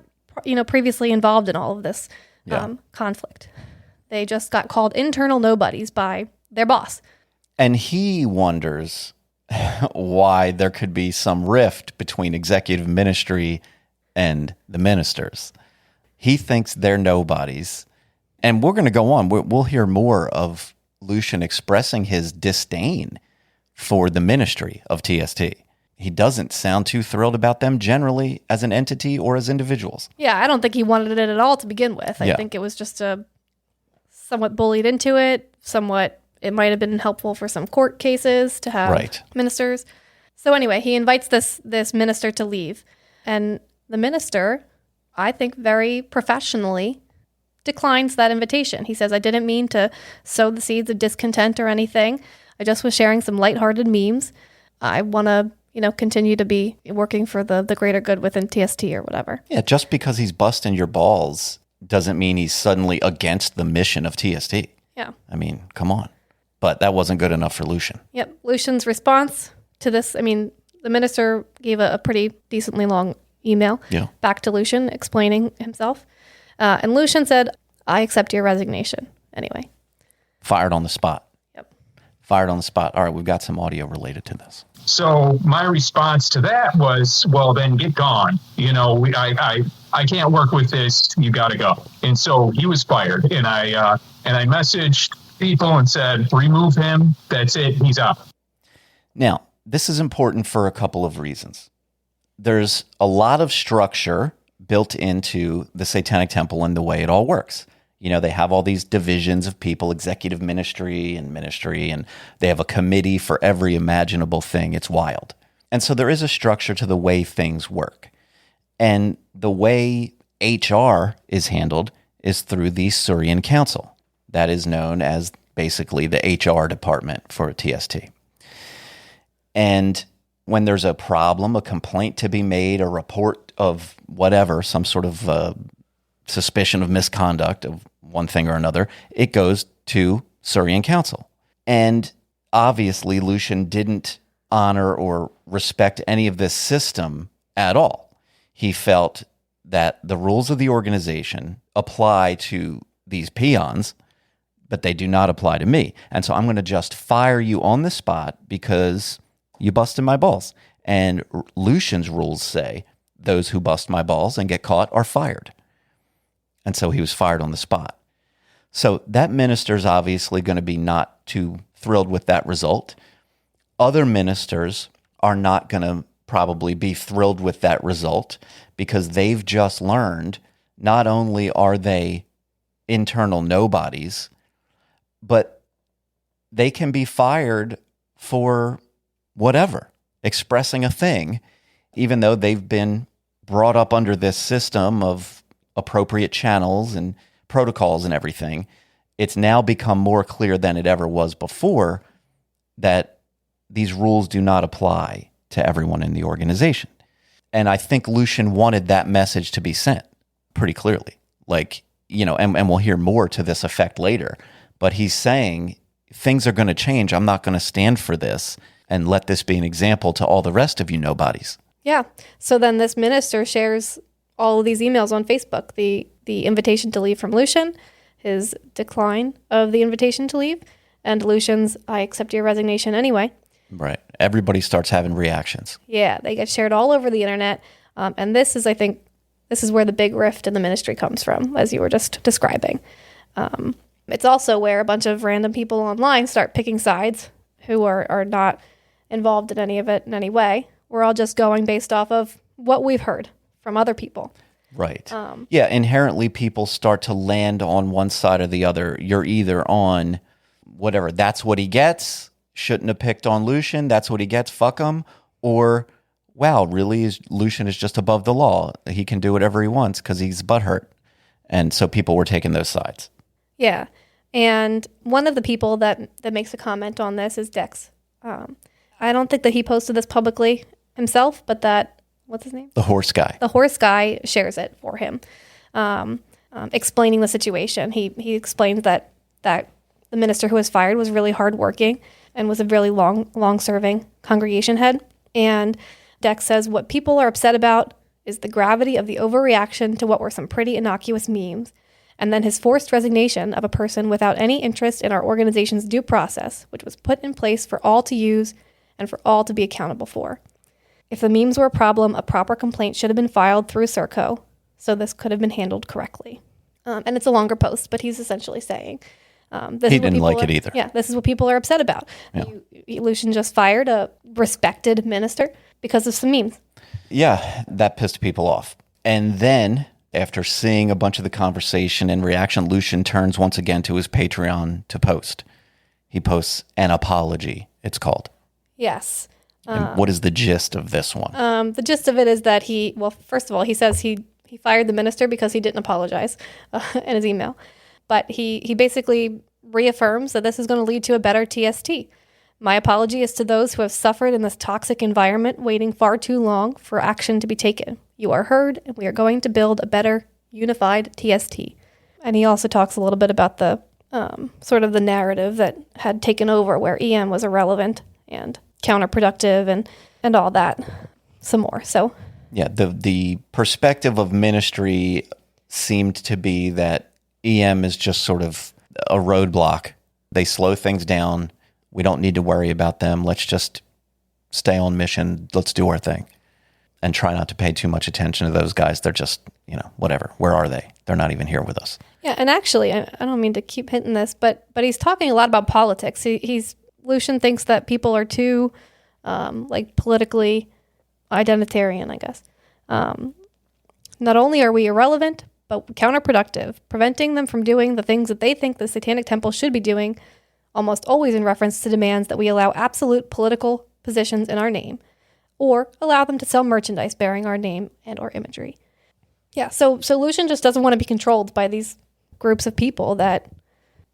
S4: previously involved in all of this conflict. They just got called internal nobodies by their boss.
S3: And he wonders why there could be some rift between executive ministry and the ministers. He thinks they're nobodies. And we're going to go on. We'll hear more of Lucian expressing his disdain for the ministry of TST. he doesn't sound too thrilled about them generally as an entity or as individuals.
S4: Yeah, I don't think he wanted it at all to begin with. I think it was just somewhat bullied into it. Somewhat, it might have been helpful for some court cases to have ministers. So anyway, he invites this minister to leave. And the minister, I think very professionally, declines that invitation. He says, I didn't mean to sow the seeds of discontent or anything. I just was sharing some lighthearted memes. I want to, continue to be working for the greater good within TST or whatever.
S3: Yeah, just because he's busting your balls doesn't mean he's suddenly against the mission of TST.
S4: Yeah.
S3: I mean, come on. But that wasn't good enough for Lucian.
S4: Yep. Lucian's response to this, the minister gave a pretty decently long email back to Lucian explaining himself. And Lucian said, I accept your resignation. Anyway.
S3: Fired on the spot.
S4: Yep.
S3: Fired on the spot. All right, we've got some audio related to this.
S1: So my response to that was, well, then get gone. I can't work with this. You got to go. And so he was fired. And I messaged people and said, remove him. That's it. He's out.
S3: Now, this is important for a couple of reasons. There's a lot of structure built into the Satanic Temple and the way it all works. They have all these divisions of people, executive ministry, and they have a committee for every imaginable thing. It's wild. And so there is a structure to the way things work. And the way HR is handled is through the Surian Council. That is known as basically the HR department for TST. And when there's a problem, a complaint to be made, a report of whatever, some sort of suspicion of misconduct of one thing or another, it goes to Surian Council. And obviously, Lucian didn't honor or respect any of this system at all. He felt that the rules of the organization apply to these peons, but they do not apply to me. And so I'm going to just fire you on the spot because you busted my balls. And Lucian's rules say those who bust my balls and get caught are fired. And so he was fired on the spot. So that minister's obviously going to be not too thrilled with that result. Other ministers are not going to probably be thrilled with that result because they've just learned not only are they internal nobodies, but they can be fired for whatever, expressing a thing, even though they've been brought up under this system of appropriate channels and protocols and everything. It's now become more clear than it ever was before that these rules do not apply to everyone in the organization. And I think Lucian wanted that message to be sent pretty clearly. And we'll hear more to this effect later, but he's saying things are going to change. I'm not going to stand for this and let this be an example to all the rest of you nobodies.
S4: Yeah. So then this minister shares all of these emails on Facebook, the invitation to leave from Lucian, his decline of the invitation to leave, and Lucian's, I accept your resignation anyway.
S3: Right. Everybody starts having reactions.
S4: Yeah, they get shared all over the internet. And this is, I think, where the big rift in the ministry comes from, as you were just describing. It's also where a bunch of random people online start picking sides who are not involved in any of it in any way. We're all just going based off of what we've heard from other people.
S3: Right. Inherently people start to land on one side or the other. You're either on whatever, that's what he gets, shouldn't have picked on Lucian, that's what he gets, fuck him, or wow, really, Lucian is just above the law. He can do whatever he wants because he's butthurt. And so people were taking those sides.
S4: Yeah. And one of the people that makes a comment on this is Dex. I don't think that he posted this publicly himself, but that, what's his name?
S3: The horse guy.
S4: The horse guy shares it for him, explaining the situation. He explains that the minister who was fired was really hardworking and was a really long-serving congregation head. And Dex says what people are upset about is the gravity of the overreaction to what were some pretty innocuous memes, and then his forced resignation of a person without any interest in our organization's due process, which was put in place for all to use and for all to be accountable for. If the memes were a problem, a proper complaint should have been filed through Serco, so this could have been handled correctly. And it's a longer post, but he's essentially saying...
S3: he didn't like it either.
S4: Yeah, this is what people are upset about.
S3: Yeah.
S4: Lucian just fired a respected minister, because of some memes.
S3: Yeah, that pissed people off. And then, after seeing a bunch of the conversation and reaction, Lucian turns once again to his Patreon to post. He posts an apology, it's called.
S4: Yes.
S3: And what is the gist of this one?
S4: The gist of it is that first of all, he says he fired the minister because he didn't apologize in his email. But he basically reaffirms that this is going to lead to a better TST. My apology is to those who have suffered in this toxic environment, waiting far too long for action to be taken. You are heard, and we are going to build a better, unified TST. And he also talks a little bit about the sort of the narrative that had taken over, where EM was irrelevant and counterproductive and all that some more. So
S3: yeah, the perspective of ministry seemed to be that EM is just sort of a roadblock. They slow things down. We don't need to worry about them. Let's just stay on mission. Let's do our thing and try not to pay too much attention to those guys. They're just, whatever. Where are they? They're not even here with us.
S4: Yeah, and actually, I don't mean to keep hitting this, but he's talking a lot about politics. Lucian thinks that people are too, politically identitarian, I guess. Not only are we irrelevant, but counterproductive, preventing them from doing the things that they think the Satanic Temple should be doing, almost always in reference to demands that we allow absolute political positions in our name, or allow them to sell merchandise bearing our name and or imagery. Yeah, so Lucian just doesn't want to be controlled by these groups of people that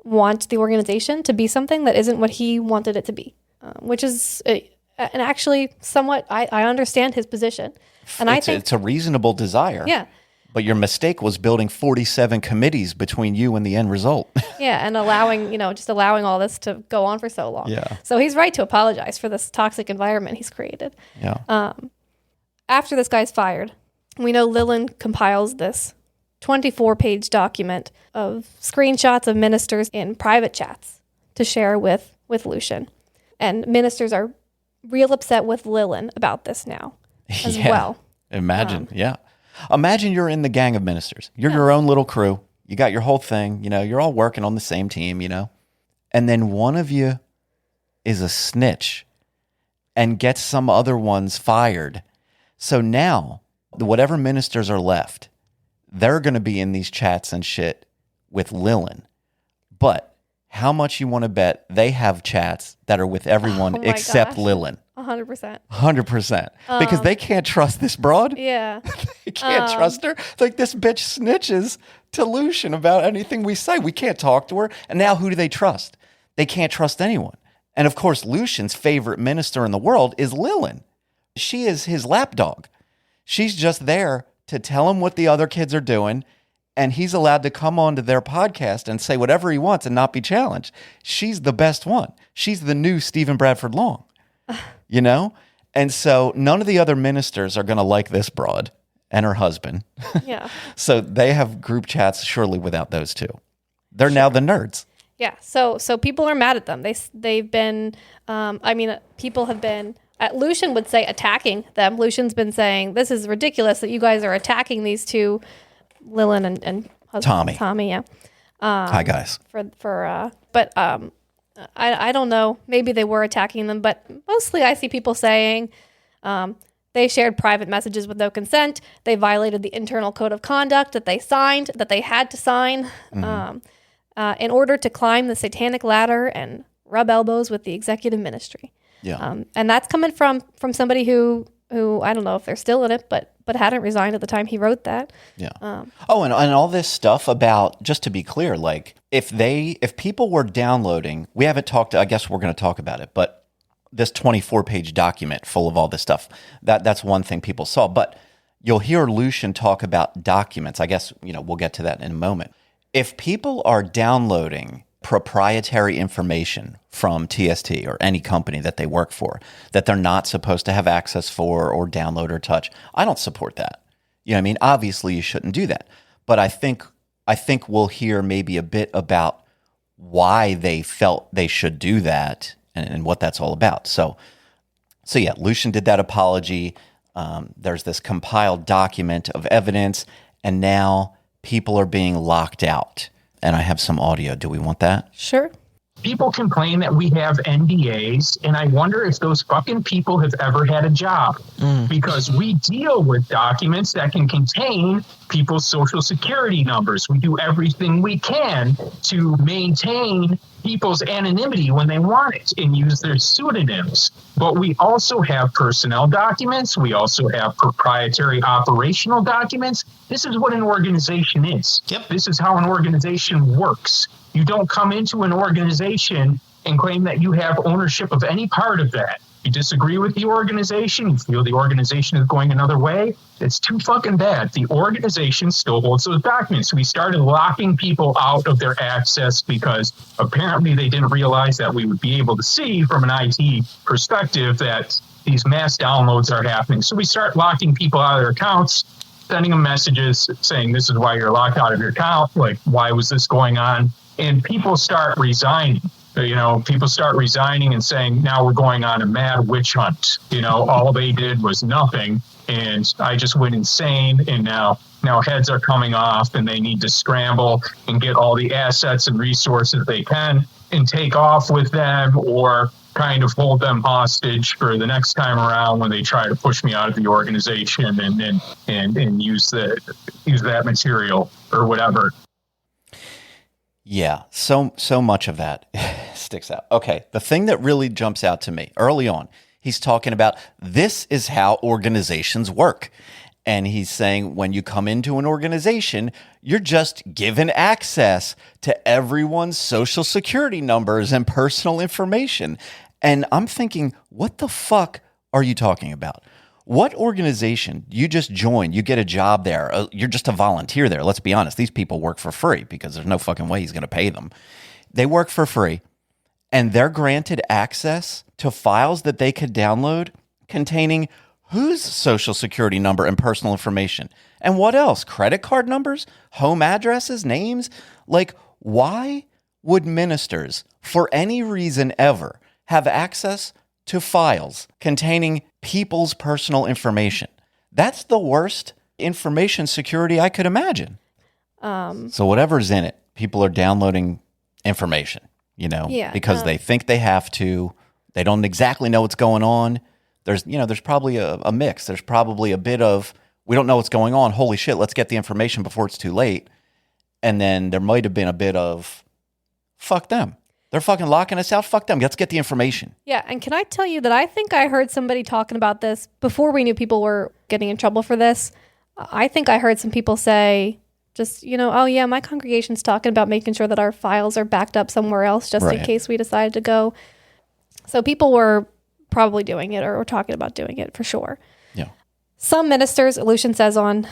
S4: want the organization to be something that isn't what he wanted it to be, which is and actually somewhat, I understand his position. And I think
S3: it's a reasonable desire.
S4: Yeah.
S3: But your mistake was building 47 committees between you and the end result.
S4: Yeah, and allowing all this to go on for so long.
S3: Yeah.
S4: So he's right to apologize for this toxic environment he's created.
S3: Yeah.
S4: After this guy's fired, we know Lillian compiles this 24-page document of screenshots of ministers in private chats to share with Lucian. And ministers are real upset with Lillian about this now as well.
S3: Imagine, Imagine you're in the gang of ministers. You're your own little crew. You got your whole thing. You're all working on the same team, And then one of you is a snitch and gets some other ones fired. So now, whatever ministers are left, they're going to be in these chats and shit with Lillian. But how much you want to bet they have chats that are with everyone except Lillian?
S4: 100%.
S3: 100%. Because they can't trust this broad.
S4: Yeah.
S3: They can't trust her. It's like, this bitch snitches to Lucian about anything we say. We can't talk to her. And now who do they trust? They can't trust anyone. And of course, Lucian's favorite minister in the world is Lillian. She is his lapdog. She's just there to tell him what the other kids are doing, and he's allowed to come onto their podcast and say whatever he wants and not be challenged. She's the best one. She's the new Stephen Bradford Long. And so none of the other ministers are going to like this broad and her husband.
S4: Yeah.
S3: So they have group chats surely without those two. They're now the nerds.
S4: Yeah. So people are mad at them. They've been, people have been, Lucian would say attacking them. Lucian's been saying, this is ridiculous that you guys are attacking these two, Lillian and husband, Tommy, yeah.
S3: Hi, guys.
S4: I don't know. Maybe they were attacking them, but mostly I see people saying they shared private messages with no consent. They violated the internal code of conduct that they signed, that they had to sign in order to climb the satanic ladder and rub elbows with the executive ministry.
S3: Yeah.
S4: And that's coming from somebody who I don't know if they're still in it, but hadn't resigned at the time he wrote that.
S3: Yeah. And all this stuff about, just to be clear, like if people were downloading, we haven't talked, I guess we're going to talk about it, but this 24-page document full of all this stuff, that's one thing people saw. But you'll hear Lucian talk about documents. I guess, we'll get to that in a moment. If people are downloading proprietary information from TST or any company that they work for that they're not supposed to have access for or download or touch, I don't support that. Obviously you shouldn't do that. But I think we'll hear maybe a bit about why they felt they should do that and what that's all about. So yeah, Lucian did that apology. There's this compiled document of evidence, and now people are being locked out. And I have some audio. Do we want that?
S4: Sure.
S1: people complain that we have NDAs, and I wonder if those fucking people have ever had a job. Because we deal with documents that can contain people's social security numbers. We do everything we can to maintain people's anonymity when they want it and use their pseudonyms. But we also have personnel documents. We also have proprietary operational documents. This is what an organization is.
S6: Yep.
S1: This is how an organization works. You don't come into an organization and claim that you have ownership of any part of that. You disagree with the organization, you feel the organization is going another way, it's too fucking bad. The organization still holds those documents. We started locking people out of their access because apparently they didn't realize that we would be able to see from an IT perspective that these mass downloads are happening. So we start locking people out of their accounts, sending them messages saying this is why you're locked out of your account, like why was this going on? And people start resigning. People start resigning and saying, now we're going on a mad witch hunt. All they did was nothing. And I just went insane. And now heads are coming off and they need to scramble and get all the assets and resources they can and take off with them or kind of hold them hostage for the next time around when they try to push me out of the organization and use that material or whatever.
S3: Yeah, so much of that sticks out. Okay, the thing that really jumps out to me early on, he's talking about this is how organizations work. And he's saying when you come into an organization, you're just given access to everyone's social security numbers and personal information. And I'm thinking, what the fuck are you talking about? What organization? You just join, you get a job there. You're just a volunteer there. Let's be honest. These people work for free because there's no fucking way he's going to pay them. They work for free and they're granted access to files that they could download containing whose social security number and personal information. And what else? Credit card numbers, home addresses, names? Like, why would ministers, for any reason ever, have access to files containing people's personal information? That's the worst information security I could imagine. So whatever's in it, people are downloading information, because they think they have to. They don't exactly know what's going on. There's probably a mix. There's probably a bit of, we don't know what's going on. Holy shit, let's get the information before it's too late. And then there might have been a bit of, fuck them. They're fucking locking us out. Fuck them. Let's get the information.
S4: Yeah, and can I tell you that I think I heard somebody talking about this before we knew people were getting in trouble for this. I think I heard some people say, just, oh yeah, my congregation's talking about making sure that our files are backed up somewhere else just in case we decided to go. So people were probably doing it or talking about doing it for sure.
S3: Yeah.
S4: Some ministers, Lucian says on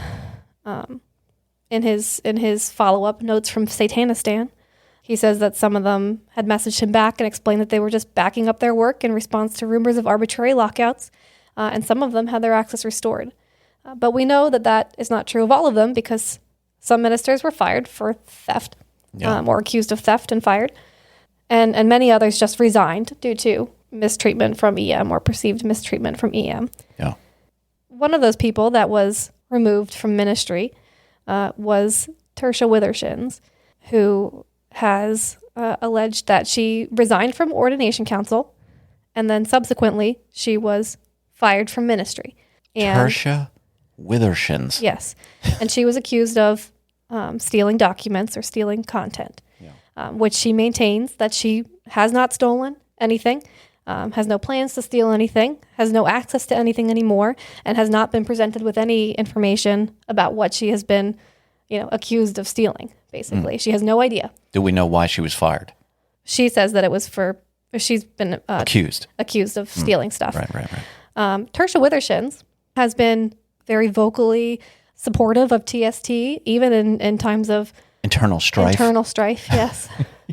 S4: in his follow-up notes from Satanistan, he says that some of them had messaged him back and explained that they were just backing up their work in response to rumors of arbitrary lockouts, and some of them had their access restored. But we know that is not true of all of them because some ministers were fired for theft, or accused of theft and fired, and many others just resigned due to mistreatment from EM or perceived mistreatment from EM.
S3: Yeah.
S4: One of those people that was removed from ministry was Tertia Withershins, who has alleged that she resigned from ordination council and then subsequently she was fired from ministry.
S3: Tertia Withershins.
S4: Yes. And she was accused of stealing documents or stealing content, which she maintains that she has not stolen anything, has no plans to steal anything, has no access to anything anymore, and has not been presented with any information about what she has been, accused of stealing, basically. She has no idea.
S3: Do we know why she was fired?
S4: She says that it was she's been accused of stealing stuff.
S3: Right.
S4: Tertia Withershins has been very vocally supportive of TST, even in times of
S3: internal strife.
S4: Yes.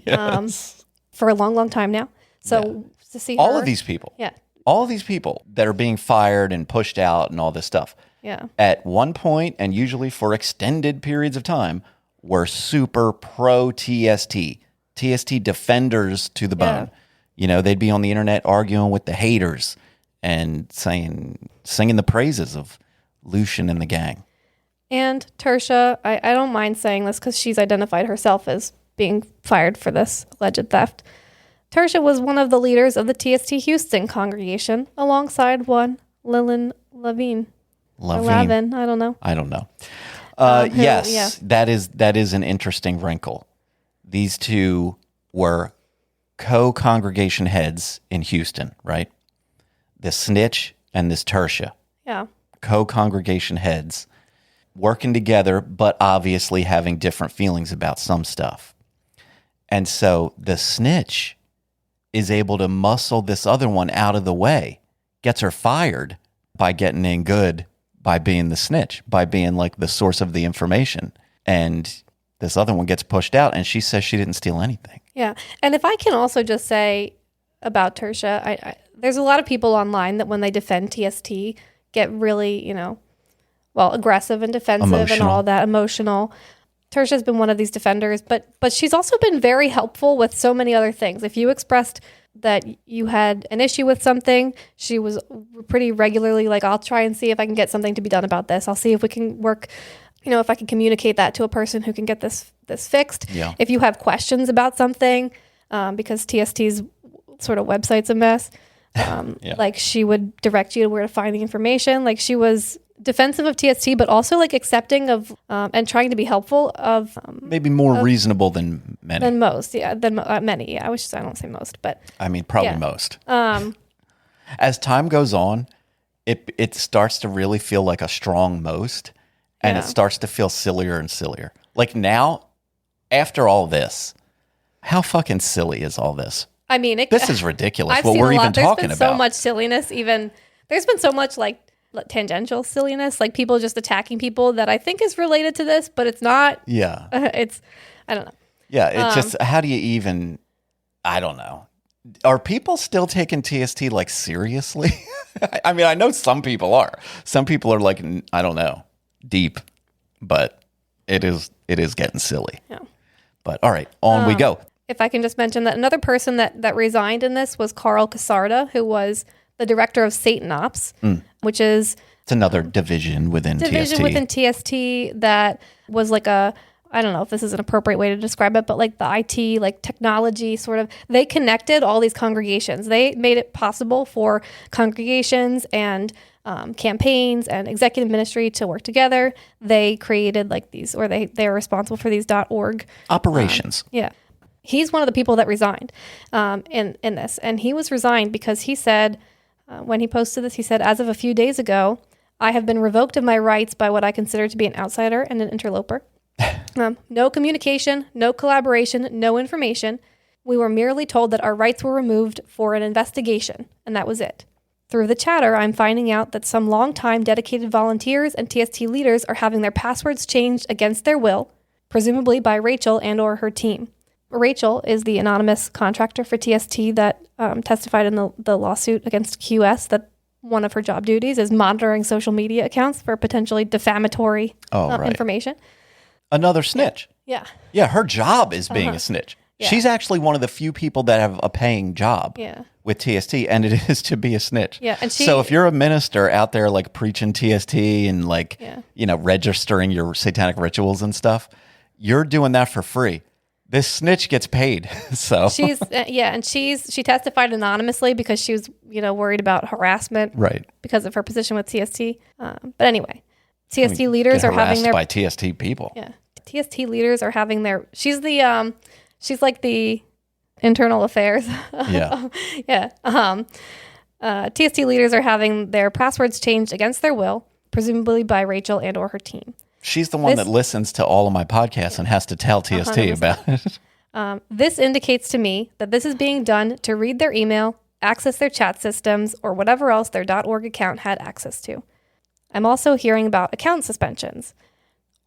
S3: Yes.
S4: For a long, long time now. So to see
S3: all of these people.
S4: Yeah.
S3: All of these people that are being fired and pushed out and all this stuff.
S4: Yeah.
S3: At one point, and usually for extended periods of time, were super pro TST. TST defenders to the bone. They'd be on the internet arguing with the haters and singing the praises of Lucian and the gang.
S4: And Tertia, I don't mind saying this because she's identified herself as being fired for this alleged theft. Tertia was one of the leaders of the TST Houston congregation, alongside one Lillian Lavine. Or Lavin, I don't know.
S3: I don't know.
S4: Yeah.
S3: that is an interesting wrinkle. These two were co-congregation heads in Houston, right? This snitch and this Tertia.
S4: Yeah.
S3: Co-congregation heads working together, but obviously having different feelings about some stuff. And so the snitch is able to muscle this other one out of the way, gets her fired by getting in good, by being the snitch, by being like the source of the information. And this other one gets pushed out, and she says she didn't steal anything.
S4: Yeah. And if I can also just say about Tertia, I there's a lot of people online that when they defend TST get really, aggressive and defensive and all that, emotional. Tertia's been one of these defenders, but she's also been very helpful with so many other things. If you expressed that you had an issue with something, she was pretty regularly like, I'll try and see if I can get something to be done about this. I'll see if we can work, if I can communicate that to a person who can get this fixed.
S3: Yeah.
S4: If you have questions about something, because TST's sort of website's a mess, like she would direct you to where to find the information. Like she was defensive of TST, but also like accepting of and trying to be helpful of
S3: maybe more reasonable than many.
S4: Than most, yeah. Than many, yeah. I don't say most, but
S3: I mean probably most. As time goes on, it starts to really feel like a strong most, and it starts to feel sillier and sillier. Like now, after all this, how fucking silly is all this? I mean, this is ridiculous. What we're even talking about.
S4: There's been so much silliness. Even there's been so much like tangential silliness, like people just attacking people that I think is related to this, but it's not.
S3: Yeah,
S4: I don't know.
S3: Yeah, it's just how do you even? I don't know. Are people still taking TST like seriously? I mean, I know some people are. Some people are like, I don't know, deep, but it is getting silly. Yeah. But all right, on we go.
S4: If I can just mention that another person that resigned in this was Carl Casarda, who was the director of Satan Ops, which is...
S3: It's another division within TST.
S4: Within TST that was like I don't know if this is an appropriate way to describe it, but like the IT, like technology sort of, they connected all these congregations. They made it possible for congregations and campaigns and executive ministry to work together. They created like these, or they are responsible for these .org.
S3: Operations.
S4: Yeah. He's one of the people that resigned in this. And he was resigned because he said, when he posted this, he said, as of a few days ago, I have been revoked of my rights by what I consider to be an outsider and an interloper. No communication, no collaboration, no information. We were merely told that our rights were removed for an investigation, and that was it. Through the chatter, I'm finding out that some longtime dedicated volunteers and TST leaders are having their passwords changed against their will, presumably by Rachel and or her team. Rachel is the anonymous contractor for TST that testified in the lawsuit against QS that one of her job duties is monitoring social media accounts for potentially defamatory information.
S3: Another snitch.
S4: Yeah.
S3: Yeah, her job is being a snitch.
S4: Yeah.
S3: She's actually one of the few people that have a paying job with TST, and it is to be a snitch.
S4: Yeah, and
S3: so if you're a minister out there like preaching TST and like, registering your satanic rituals and stuff, you're doing that for free. This snitch gets paid. So
S4: she's and she testified anonymously because she was worried about harassment,
S3: right? Because
S4: of her position with TST. But anyway, TST leaders are having their
S3: by TST people.
S4: Yeah, TST leaders are having their. She's the she's like the internal affairs.
S3: Yeah,
S4: yeah. TST leaders are having their passwords changed against their will, presumably by Rachel and or her team.
S3: She's the one that listens to all of my podcasts and has to tell TST 100%. About it.
S4: This indicates to me that this is being done to read their email, access their chat systems, or whatever else their .org account had access to. I'm also hearing about account suspensions.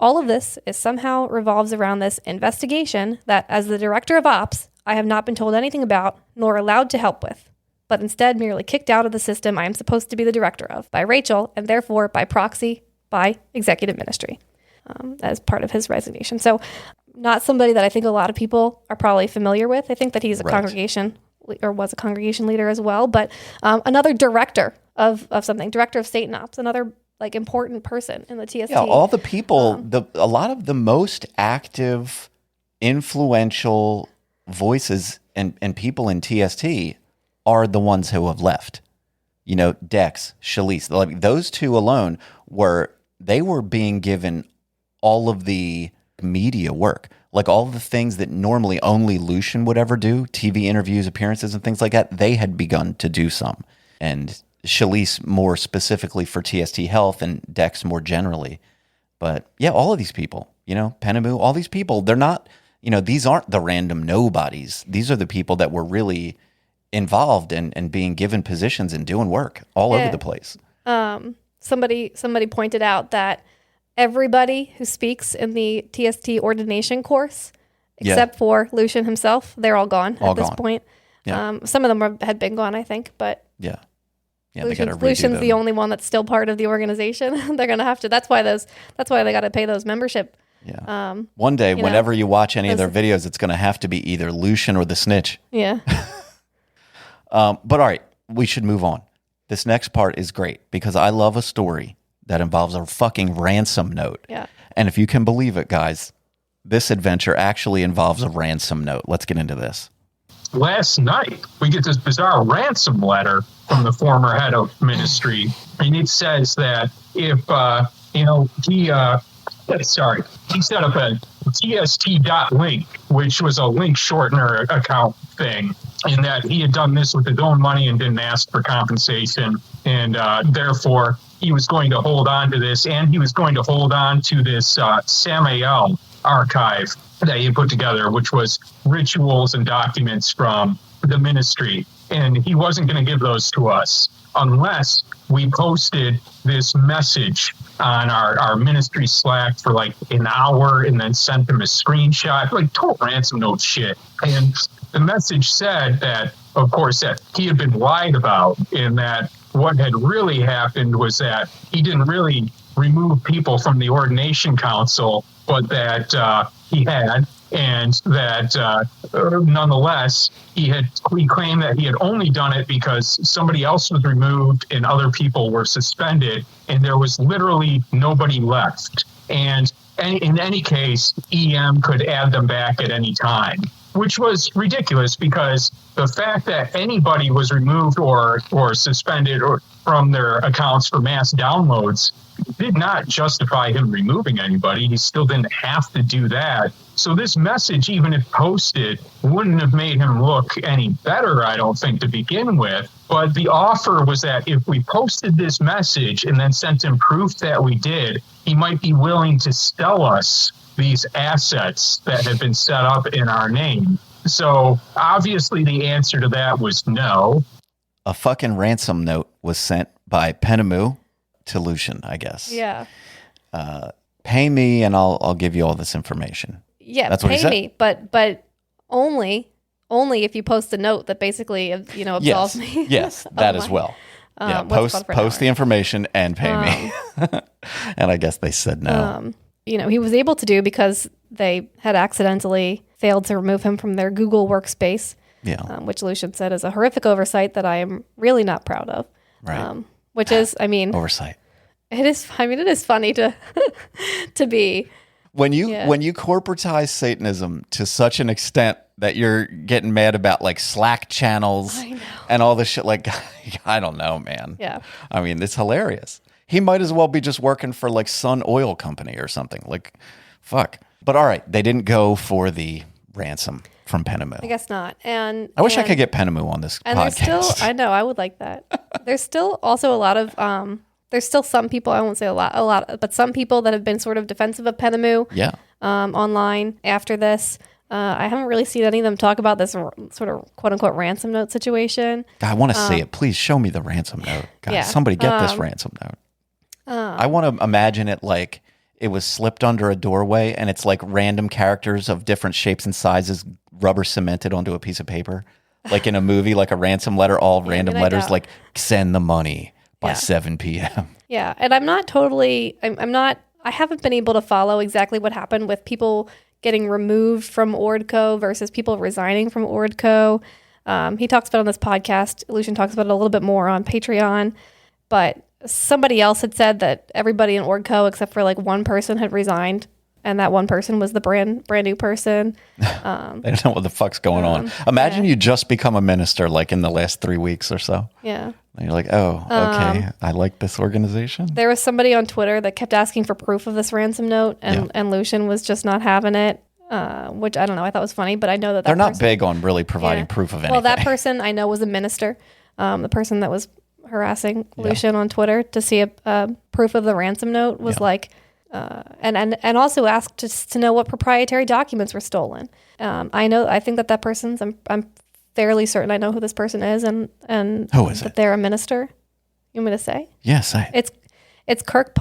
S4: All of this somehow revolves around this investigation that, as the director of ops, I have not been told anything about nor allowed to help with, but instead merely kicked out of the system I am supposed to be the director of by Rachel and therefore by proxy by executive ministry as part of his resignation. So not somebody that I think a lot of people are probably familiar with. I think that he's a congregation or was a congregation leader as well, but another director of something, director of Satan Ops, another like important person in the TST.
S3: Yeah, all the people, a lot of the most active, influential voices and people in TST are the ones who have left. You know, Dex, Shalice, like those two alone were being given all of the media work, like all the things that normally only Lucian would ever do, TV interviews, appearances, and things like that. They had begun to do some, and Shalice more specifically for TST Health, and Dex more generally. But yeah, all of these people, you know, Penamu, all these people, they're not, you know, these aren't the random nobodies. These are the people that were really involved and being given positions and doing work all over the place.
S4: Somebody pointed out that everybody who speaks in the TST ordination course, except for Lucian himself, they're all gone at this point. Yeah. Some of them had been gone, I think, but
S3: yeah,
S4: Lucian's the only one that's still part of the organization. They're gonna have to. That's why they got to pay those membership.
S3: Yeah. One day, whenever you watch any of their videos, it's gonna have to be either Lucian or the snitch.
S4: Yeah.
S3: But all right, we should move on. This next part is great because I love a story that involves a fucking ransom note.
S4: Yeah.
S3: And if you can believe it, guys, this adventure actually involves a ransom note. Let's get into this.
S1: Last night, we get this bizarre ransom letter from the former head of ministry. And it says that if, he set up a tst.link, which was a link shortener account thing, and that he had done this with his own money and didn't ask for compensation. And therefore, he was going to hold on to this, and he was going to hold on to this Samael archive that he had put together, which was rituals and documents from the ministry. And he wasn't going to give those to us unless we posted this message on our ministry Slack for like an hour and then sent him a screenshot, like total ransom note shit. And the message said that, of course, that he had been lied about, and that what had really happened was that he didn't really remove people from the ordination council, but that he had, and that nonetheless, he claimed that he had only done it because somebody else was removed and other people were suspended, and there was literally nobody left. And in any case, EM could add them back at any time, which was ridiculous because the fact that anybody was removed or suspended or from their accounts for mass downloads did not justify him removing anybody. He still didn't have to do that. So this message, even if posted, wouldn't have made him look any better, I don't think, to begin with. But the offer was that if we posted this message and then sent him proof that we did, he might be willing to sell us these assets that had been set up in our name. So obviously the answer to that was no.
S3: A fucking ransom note was sent by Penamu to Lucian, I guess.
S4: Yeah.
S3: Pay me and I'll give you all this information.
S4: Yeah,
S3: that's what he
S4: pay
S3: said.
S4: Me, but only if you post a note that basically absolves me.
S3: Yes, that as well. Yeah, post the information and pay me. And I guess they said no.
S4: He was able to do because they had accidentally failed to remove him from their Google workspace.
S3: Yeah.
S4: Which Lucian said is a horrific oversight that I am really not proud of.
S3: Right.
S4: Which is,
S3: oversight.
S4: It is. It is funny to be.
S3: When you corporatize Satanism to such an extent that you're getting mad about like Slack channels and all this shit, like, I don't know, man.
S4: Yeah.
S3: It's hilarious. He might as well be just working for like Sun Oil Company or something. Like, fuck. But all right, they didn't go for the ransom from Penamu.
S4: I guess not. And
S3: I wish I could get Penamu on this podcast.
S4: I know, I would like that. There's still also a lot of there's still some people, I won't say a lot, but some people that have been sort of defensive of Penamu online after this. I haven't really seen any of them talk about this sort of quote unquote ransom note situation.
S3: I want to see it. Please show me the ransom note. God, somebody get this ransom note. I want to imagine it like it was slipped under a doorway and it's like random characters of different shapes and sizes rubber cemented onto a piece of paper. Like in a movie, like a ransom letter, all random letters like send the money by 7 p.m.
S4: Yeah. And I'm not I haven't been able to follow exactly what happened with people getting removed from Ordco versus people resigning from Ordco. He talks about it on this podcast. Lucian talks about it a little bit more on Patreon. But somebody else had said that everybody in Ordco, except for like one person, had resigned And that one person was the brand new person.
S3: They don't know what the fuck's going on. Imagine you just become a minister like in the last 3 weeks or so.
S4: Yeah.
S3: And you're like, oh, okay, I like this organization.
S4: There was somebody on Twitter that kept asking for proof of this ransom note, and Lucian was just not having it, which I don't know. I thought was funny, but I know that
S3: they're not big on really providing proof of anything.
S4: Well, that person I know was a minister, the person that was harassing Lucian on Twitter to see a proof of the ransom note was like, and also asked to know what proprietary documents were stolen. I think that person's, I'm fairly certain I know who this person is, and
S3: who is
S4: that
S3: it?
S4: they're a minister. You want me to say?
S3: Yes,
S4: It's Kirk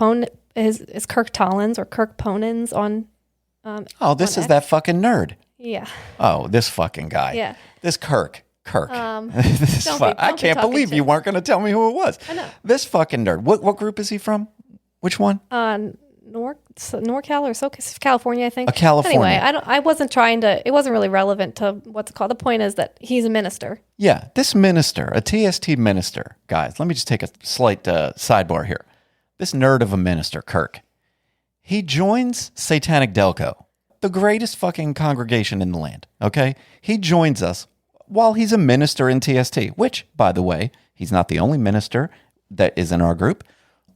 S4: is Kirk Tollins or Kirk Ponins on.
S3: This is that fucking nerd.
S4: Yeah.
S3: Oh, this fucking guy.
S4: Yeah.
S3: This Kirk.
S4: Don't
S3: I can't believe you weren't going to tell me who it was.
S4: I know.
S3: This fucking nerd. What group is he from? Which one?
S4: NorCal or SoCal, California, I think.
S3: California.
S4: Anyway, I wasn't trying to. It wasn't really relevant to what's it called. The point is that he's a minister.
S3: Yeah, this minister, a TST minister, guys. Let me just take a slight sidebar here. This nerd of a minister, Kirk, he joins Satanic Delco, the greatest fucking congregation in the land. Okay, he joins us while he's a minister in TST. Which, by the way, he's not the only minister that is in our group.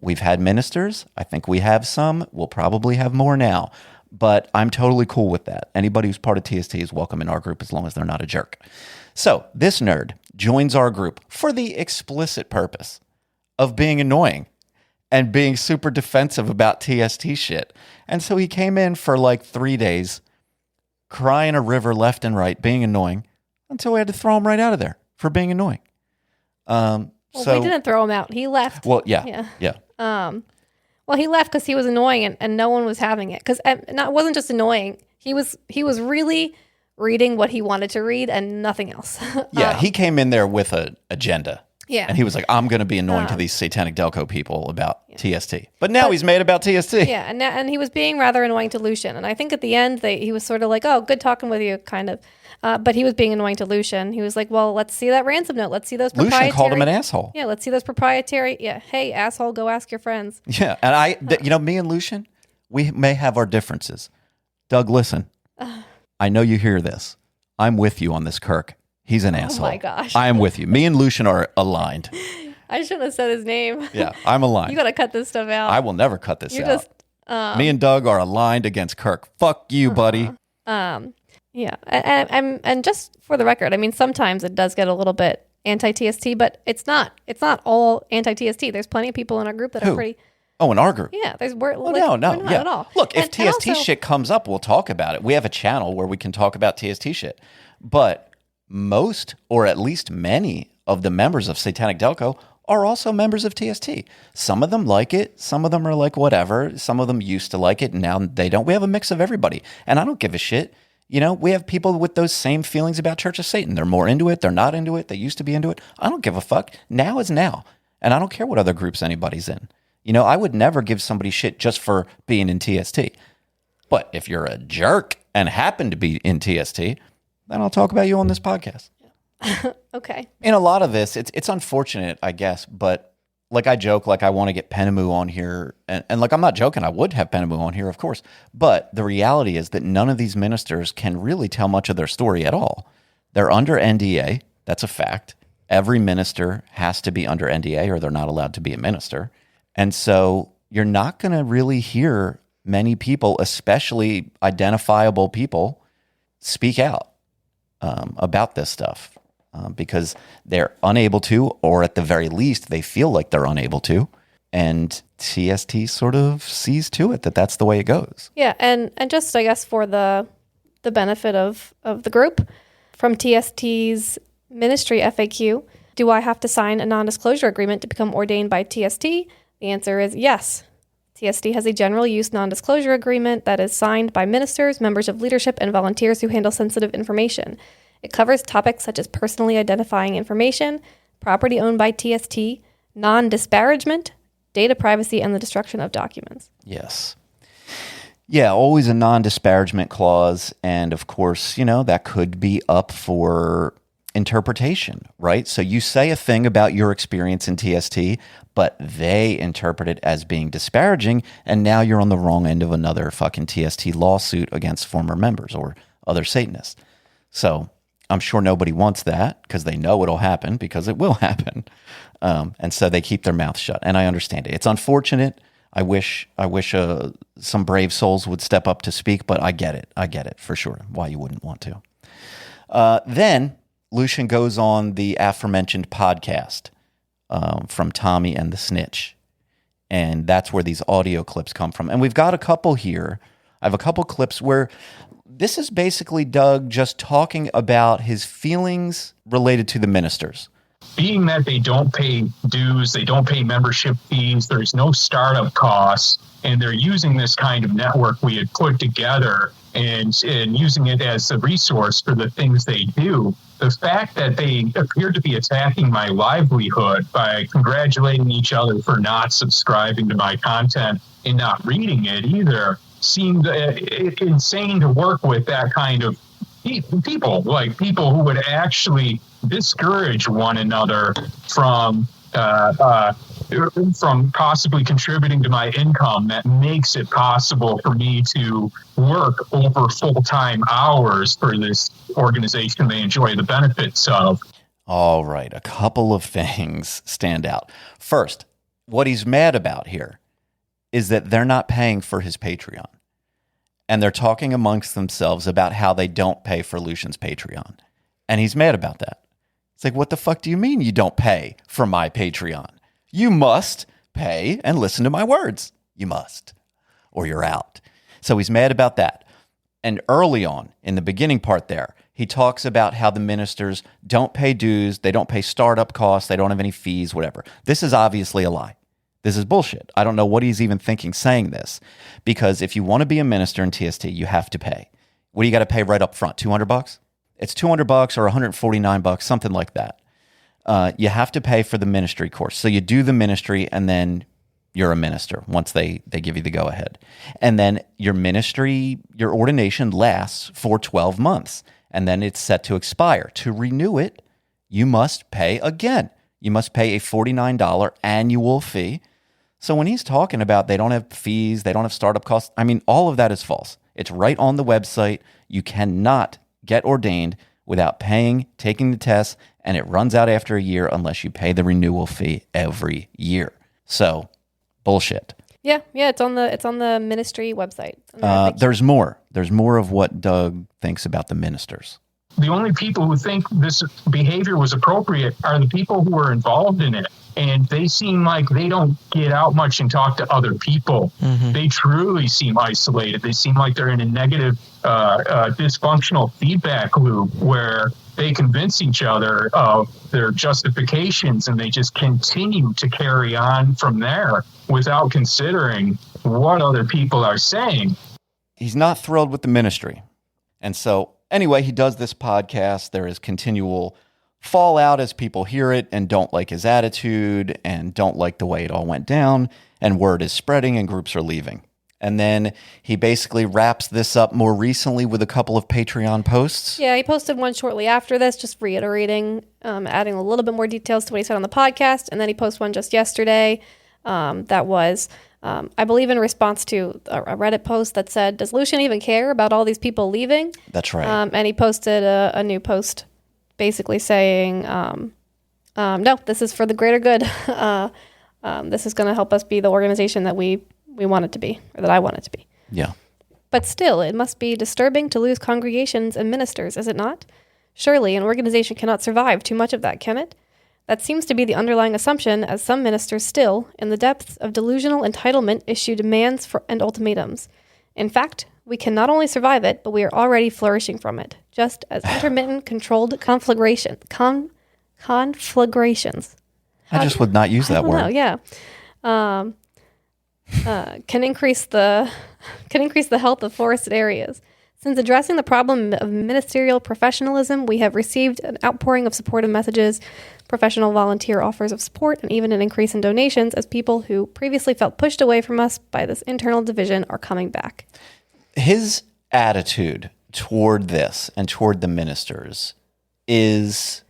S3: We've had ministers. I think we have some. We'll probably have more now. But I'm totally cool with that. Anybody who's part of TST is welcome in our group as long as they're not a jerk. So this nerd joins our group for the explicit purpose of being annoying and being super defensive about TST shit. And so he came in for like 3 days, crying a river left and right, being annoying, until we had to throw him right out of there for being annoying.
S4: Well, we didn't throw him out. He left.
S3: Well, yeah.
S4: Well, he left because he was annoying and no one was having it. Because it wasn't just annoying. He was really reading what he wanted to read and nothing else.
S3: Yeah, he came in there with an agenda.
S4: Yeah.
S3: And he was like, I'm going to be annoying to these Satanic Delco people about TST. But now he's made about TST.
S4: Yeah, and he was being rather annoying to Lucian. And I think at the end, he was sort of like, oh, good talking with you, kind of. But he was being annoying to Lucian. He was like, well, let's see that ransom note. Let's see those proprietary.
S3: Lucian called him an asshole.
S4: Yeah, let's see those proprietary. Yeah, hey, asshole, go ask your friends.
S3: Yeah, and me and Lucian, we may have our differences. Doug, listen. I know you hear this. I'm with you on this, Kirk. He's an asshole.
S4: Oh my gosh.
S3: I am with you. Me and Lucian are aligned.
S4: I shouldn't have said his name.
S3: Yeah, I'm aligned.
S4: You got to cut this stuff out.
S3: I will never cut this out. Me and Doug are aligned against Kirk. Fuck you, buddy.
S4: Yeah, and just for the record, I mean, sometimes it does get a little bit anti-TST, but it's not all anti-TST. There's plenty of people in our group that are pretty.
S3: Oh, in our group?
S4: Yeah,
S3: not at all. Look, if TST shit comes up, we'll talk about it. We have a channel where we can talk about TST shit. But most, or at least many, of the members of Satanic Delco are also members of TST. Some of them like it. Some of them are like whatever. Some of them used to like it, and now they don't. We have a mix of everybody. And I don't give a shit. You know, we have people with those same feelings about Church of Satan. They're more into it. They're not into it. They used to be into it. I don't give a fuck. Now is now. And I don't care what other groups anybody's in. You know, I would never give somebody shit just for being in TST. But if you're a jerk and happen to be in TST, then I'll talk about you on this podcast.
S4: Okay.
S3: In a lot of this, it's unfortunate, I guess, but like I joke, like I want to get Penamu on here, and like I'm not joking, I would have Penamu on here, of course. But the reality is that none of these ministers can really tell much of their story at all. They're under NDA, that's a fact. Every minister has to be under NDA or they're not allowed to be a minister. And so you're not going to really hear many people, especially identifiable people, speak out about this stuff. Because they're unable to, or at the very least, they feel like they're unable to. And TST sort of sees to it that that's the way it goes.
S4: Yeah, and just, I guess, for the benefit of the group, from TST's ministry FAQ, do I have to sign a non-disclosure agreement to become ordained by TST? The answer is yes. TST has a general use non-disclosure agreement that is signed by ministers, members of leadership, and volunteers who handle sensitive information. It covers topics such as personally identifying information, property owned by TST, non-disparagement, data privacy, and the destruction of documents.
S3: Yes. Yeah, always a non-disparagement clause. And of course, you know, that could be up for interpretation, right? So you say a thing about your experience in TST, but they interpret it as being disparaging, and now you're on the wrong end of another fucking TST lawsuit against former members or other Satanists. So I'm sure nobody wants that because they know it'll happen, because it will happen. And so they keep their mouth shut. And I understand it. It's unfortunate. I wish some brave souls would step up to speak, but I get it. I get it for sure. Why you wouldn't want to. Then Lucian goes on the aforementioned podcast from Tommy and the Snitch. And that's where these audio clips come from. And we've got a couple here. I have a couple clips where this is basically Doug just talking about his feelings related to the ministers.
S1: Being that they don't pay dues, they don't pay membership fees, there's no startup costs, and they're using this kind of network we had put together and using it as a resource for the things they do. The fact that they appear to be attacking my livelihood by congratulating each other for not subscribing to my content and not reading it either seemed insane to work with that kind of people, like people who would actually discourage one another from possibly contributing to my income that makes it possible for me to work over full-time hours for this organization they enjoy the benefits of.
S3: All right, a couple of things stand out. First, what he's mad about here is that they're not paying for his Patreon. And they're talking amongst themselves about how they don't pay for Lucian's Patreon. And he's mad about that. It's like, what the fuck do you mean you don't pay for my Patreon? You must pay and listen to my words. You must, or you're out. So he's mad about that. And early on, in the beginning part there, he talks about how the ministers don't pay dues, they don't pay startup costs, they don't have any fees, whatever. This is obviously a lie. This is bullshit. I don't know what he's even thinking saying this, because if you want to be a minister in TST, you have to pay. What do you got to pay right up front? $200? It's $200 or $149, something like that. You have to pay for the ministry course. So you do the ministry and then you're a minister once they give you the go ahead. And then your ministry, your ordination lasts for 12 months and then it's set to expire. To renew it, you must pay again. You must pay a $49 annual fee. So when he's talking about they don't have fees, they don't have startup costs, I mean, all of that is false. It's right on the website. You cannot get ordained without paying, taking the test, and it runs out after a year unless you pay the renewal fee every year. So, bullshit.
S4: Yeah, it's on the ministry website.
S3: There's more. There's more of what Doug thinks about the ministers.
S1: The only people who think this behavior was appropriate are the people who are involved in it. And they seem like they don't get out much and talk to other people. Mm-hmm. They truly seem isolated. They seem like they're in a negative, dysfunctional feedback loop where they convince each other of their justifications and they just continue to carry on from there without considering what other people are saying.
S3: He's not thrilled with the ministry. And so anyway, he does this podcast. There is continual fallout as people hear it and don't like his attitude and don't like the way it all went down, and word is spreading and groups are leaving. And then he basically wraps this up more recently with a couple of Patreon posts. Yeah,
S4: he posted one shortly after this, just reiterating, adding a little bit more details to what he said on the podcast. And then he posted one just yesterday that was, I believe, in response to a Reddit post that said, does Lucian even care about all these people leaving?
S3: That's right.
S4: And he posted a new post basically saying, no, this is for the greater good. This is going to help us be the organization that we want it to be, or that I want it to be.
S3: Yeah.
S4: But still, it must be disturbing to lose congregations and ministers, is it not? Surely an organization cannot survive too much of that, can it? That seems to be the underlying assumption, as some ministers still, in the depths of delusional entitlement, issue demands and ultimatums. In fact, we can not only survive it, but we are already flourishing from it, just as intermittent controlled conflagrations.
S3: I just would not use that word.
S4: No, yeah. Can increase the health of forested areas. Since addressing the problem of ministerial professionalism, we have received an outpouring of supportive messages, professional volunteer offers of support, and even an increase in donations as people who previously felt pushed away from us by this internal division are coming back.
S3: His attitude toward this and toward the ministers is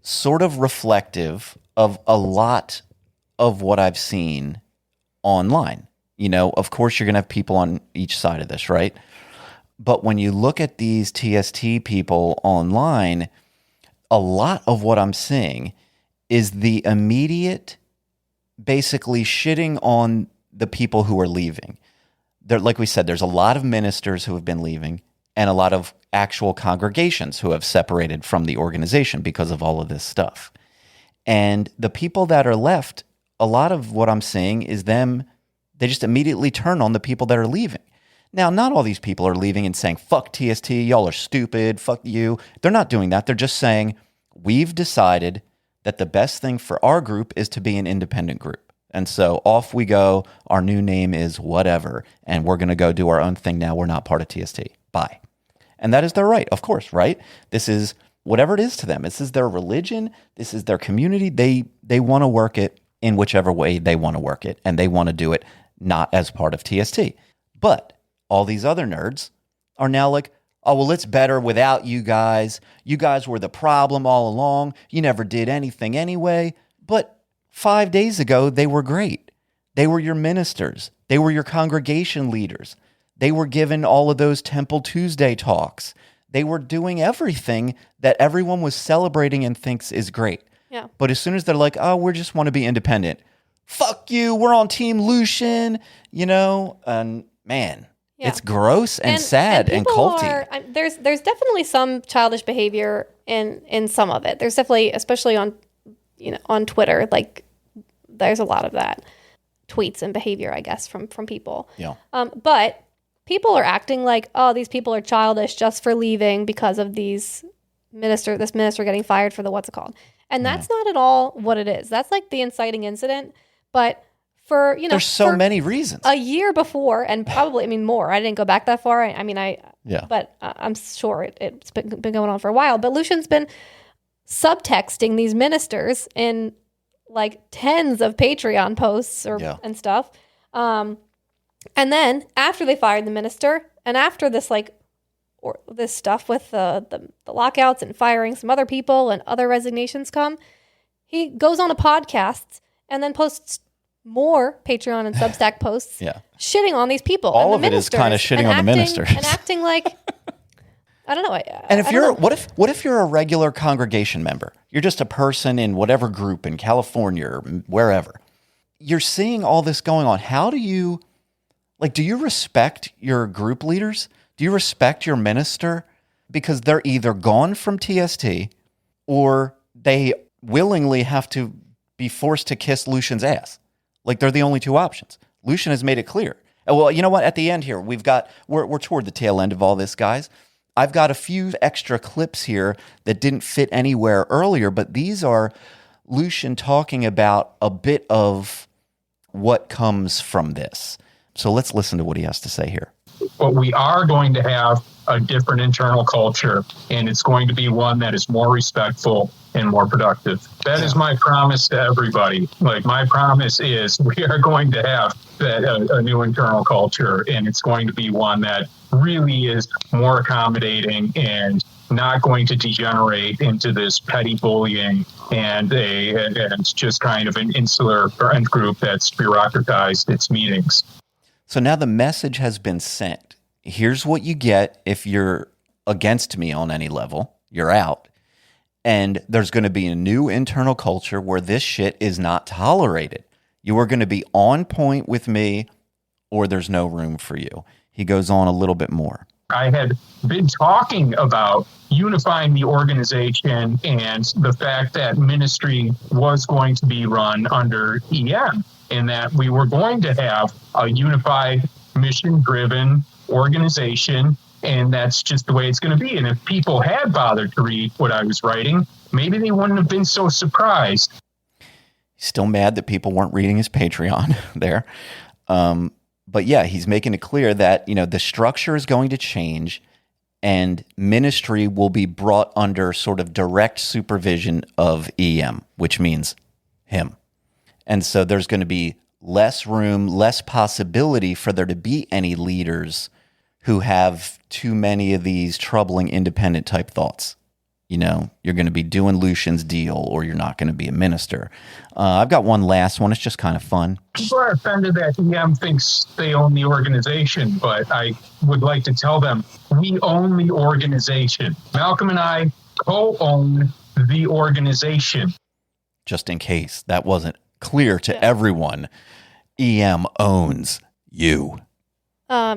S3: sort of reflective of a lot of what I've seen online. You know, of course, you're going to have people on each side of this, right? But when you look at these TST people online, a lot of what I'm seeing is the immediate, basically shitting on the people who are leaving. There, like we said, there's a lot of ministers who have been leaving and a lot of actual congregations who have separated from the organization because of all of this stuff. And the people that are left, a lot of what I'm seeing is them, they just immediately turn on the people that are leaving. Now, not all these people are leaving and saying, fuck TST, y'all are stupid, fuck you. They're not doing that. They're just saying, we've decided that the best thing for our group is to be an independent group. And so off we go. Our new name is whatever, and we're going to go do our own thing now. We're not part of TST. Bye. And that is their right, of course, right? This is whatever it is to them. This is their religion. This is their community. They want to work it in whichever way they want to work it, and they want to do it not as part of TST. But all these other nerds are now like, oh, well, it's better without you guys. You guys were the problem all along. You never did anything anyway. But 5 days ago, they were great. They were your ministers. They were your congregation leaders. They were given all of those Temple Tuesday talks. They were doing everything that everyone was celebrating and thinks is great.
S4: Yeah.
S3: But as soon as they're like, oh, we just want to be independent. Fuck you. We're on Team Lucian, you know? And man, it's gross and sad and culty.
S4: There's definitely some childish behavior in some of it. There's definitely, especially on Twitter, like there's a lot of that tweets and behavior, I guess, from people.
S3: Yeah.
S4: But people are acting like, oh, these people are childish just for leaving because of this minister getting fired for the what's it called. And that's not at all what it is. That's like the inciting incident. But for,
S3: there's so many reasons.
S4: A year before, and probably, more. I didn't go back that far. But I'm sure it's been going on for a while. But Lucian's been subtexting these ministers in like tens of Patreon posts and stuff. And then after they fired the minister, and after this this stuff with the lockouts and firing some other people and other resignations come, he goes on a podcast and then posts more Patreon and Substack posts shitting on these people.
S3: All of it is kind of shitting on the ministers.
S4: And acting like, I don't know.
S3: And if you're, what if you're a regular congregation member? You're just a person in whatever group in California or wherever. You're seeing all this going on. How do you respect your group leaders? Do you respect your minister? Because they're either gone from TST or they willingly have to be forced to kiss Lucian's ass. Like they're the only two options. Lucian has made it clear. Well, you know what? At the end here, we're toward the tail end of all this, guys. I've got a few extra clips here that didn't fit anywhere earlier, but these are Lucian talking about a bit of what comes from this. So let's listen to what he has to say here.
S1: But we are going to have a different internal culture, and it's going to be one that is more respectful and more productive. That is my promise to everybody. Like, my promise is we are going to have a new internal culture, and it's going to be one that really is more accommodating and not going to degenerate into this petty bullying and just kind of an insular friend group that's bureaucratized its meetings.
S3: So now the message has been sent. Here's what you get if you're against me on any level. You're out. And there's going to be a new internal culture where this shit is not tolerated. You are going to be on point with me or there's no room for you. He goes on a little bit more.
S1: I had been talking about unifying the organization and the fact that ministry was going to be run under EM, and that we were going to have a unified, mission-driven organization, and that's just the way it's going to be. And if people had bothered to read what I was writing, maybe they wouldn't have been so surprised.
S3: He's still mad that people weren't reading his Patreon there. But yeah, he's making it clear that, the structure is going to change and ministry will be brought under sort of direct supervision of EM, which means him. And so there's going to be less room, less possibility for there to be any leaders who have too many of these troubling independent type thoughts. You know, you're going to be doing Lucian's deal or you're not going to be a minister. I've got one last one. It's just kind of fun.
S1: People are offended that EM thinks they own the organization, but I would like to tell them we own the organization. Malcolm and I co-own the organization.
S3: Just in case that wasn't clear to everyone, EM owns you.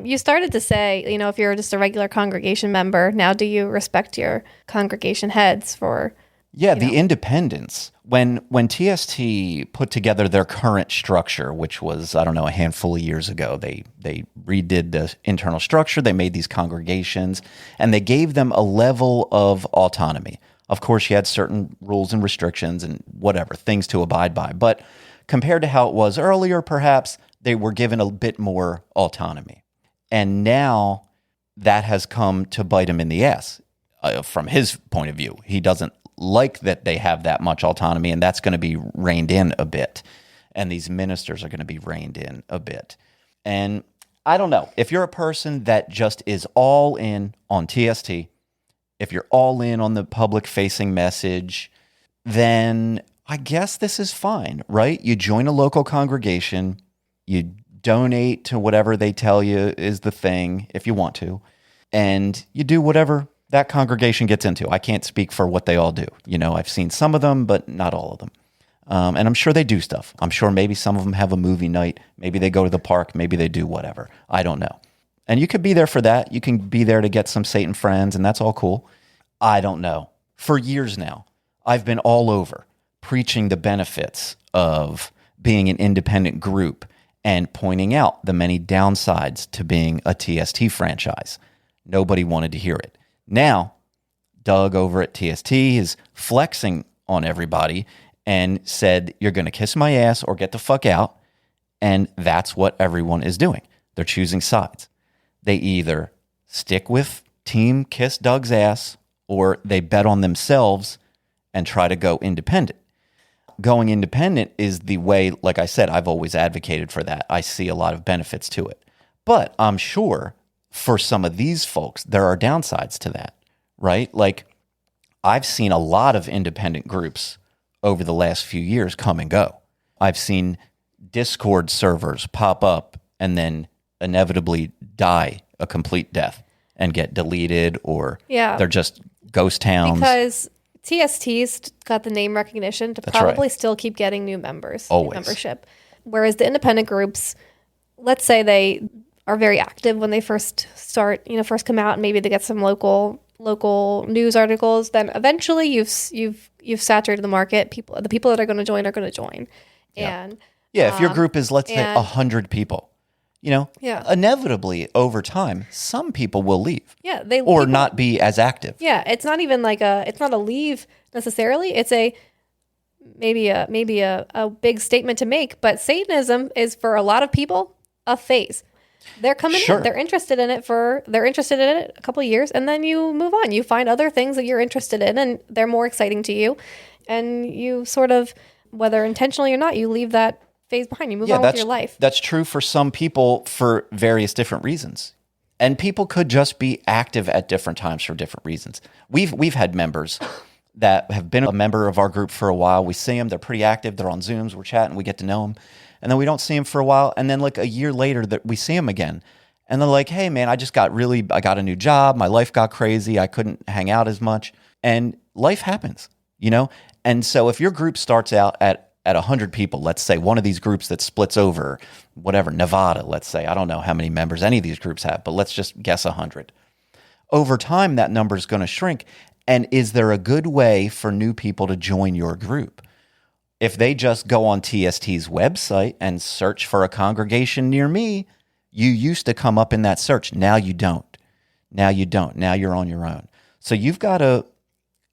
S4: You started to say, you know, if you're just a regular congregation member, now do you respect your congregation heads for...
S3: Yeah, the independence. When TST put together their current structure, which was, I don't know, a handful of years ago, they redid the internal structure, they made these congregations, and they gave them a level of autonomy. Of course, you had certain rules and restrictions and whatever, things to abide by. But compared to how it was earlier, perhaps, they were given a bit more autonomy. And now that has come to bite him in the ass from his point of view. He doesn't like that they have that much autonomy, and that's going to be reined in a bit. And these ministers are going to be reined in a bit. And I don't know. If you're a person that just is all in on TST, if you're all in on the public-facing message, then I guess this is fine, right? You join a local congregation, you donate to whatever they tell you is the thing, if you want to, and you do whatever that congregation gets into. I can't speak for what they all do. You know, I've seen some of them, but not all of them. And I'm sure they do stuff. I'm sure maybe some of them have a movie night. Maybe they go to the park. Maybe they do whatever. I don't know. And you could be there for that. You can be there to get some Satan friends, and that's all cool. I don't know. For years now, I've been all over preaching the benefits of being an independent group and pointing out the many downsides to being a TST franchise. Nobody wanted to hear it. Now, Doug over at TST is flexing on everybody and said, you're going to kiss my ass or get the fuck out. And that's what everyone is doing. They're choosing sides. They either stick with Team Kiss Doug's ass or they bet on themselves and try to go independent. Going independent is the way, like I said, I've always advocated for that. I see a lot of benefits to it. But I'm sure for some of these folks, there are downsides to that, right? Like, I've seen a lot of independent groups over the last few years come and go. I've seen Discord servers pop up and then inevitably die a complete death and get deleted, or they're just ghost towns.
S4: Because TST's got the name recognition to probably still keep getting new members,
S3: Always.
S4: New membership. Whereas the independent groups, let's say they are very active when they first start, first come out, and maybe they get some local news articles. Then eventually you've saturated the market. The people that are going to join are going to join.
S3: Yeah.
S4: And
S3: if your group is, let's say, 100 people, inevitably over time, some people will leave.
S4: Yeah,
S3: not be as active.
S4: Yeah, it's not even it's not a leave necessarily. It's maybe a big statement to make. But Satanism is, for a lot of people, a phase. They're coming in. They're interested in it a couple of years, and then you move on. You find other things that you're interested in, and they're more exciting to you. And you sort of, whether intentionally or not, you leave that phase behind. You move on with your life.
S3: That's true for some people for various different reasons. And people could just be active at different times for different reasons. We've had members that have been a member of our group for a while. We see them. They're pretty active. They're on Zooms. We're chatting. We get to know them. And then we don't see them for a while. And then like a year later that we see them again. And they're like, hey, man, I got a new job. My life got crazy. I couldn't hang out as much. And life happens, And so if your group starts out at 100 people, let's say one of these groups that splits over, whatever, Nevada, let's say. I don't know how many members any of these groups have, but let's just guess 100. Over time, that number is going to shrink. And is there a good way for new people to join your group? If they just go on TST's website and search for a congregation near me, you used to come up in that search. Now you don't. Now you're on your own. So you've got to,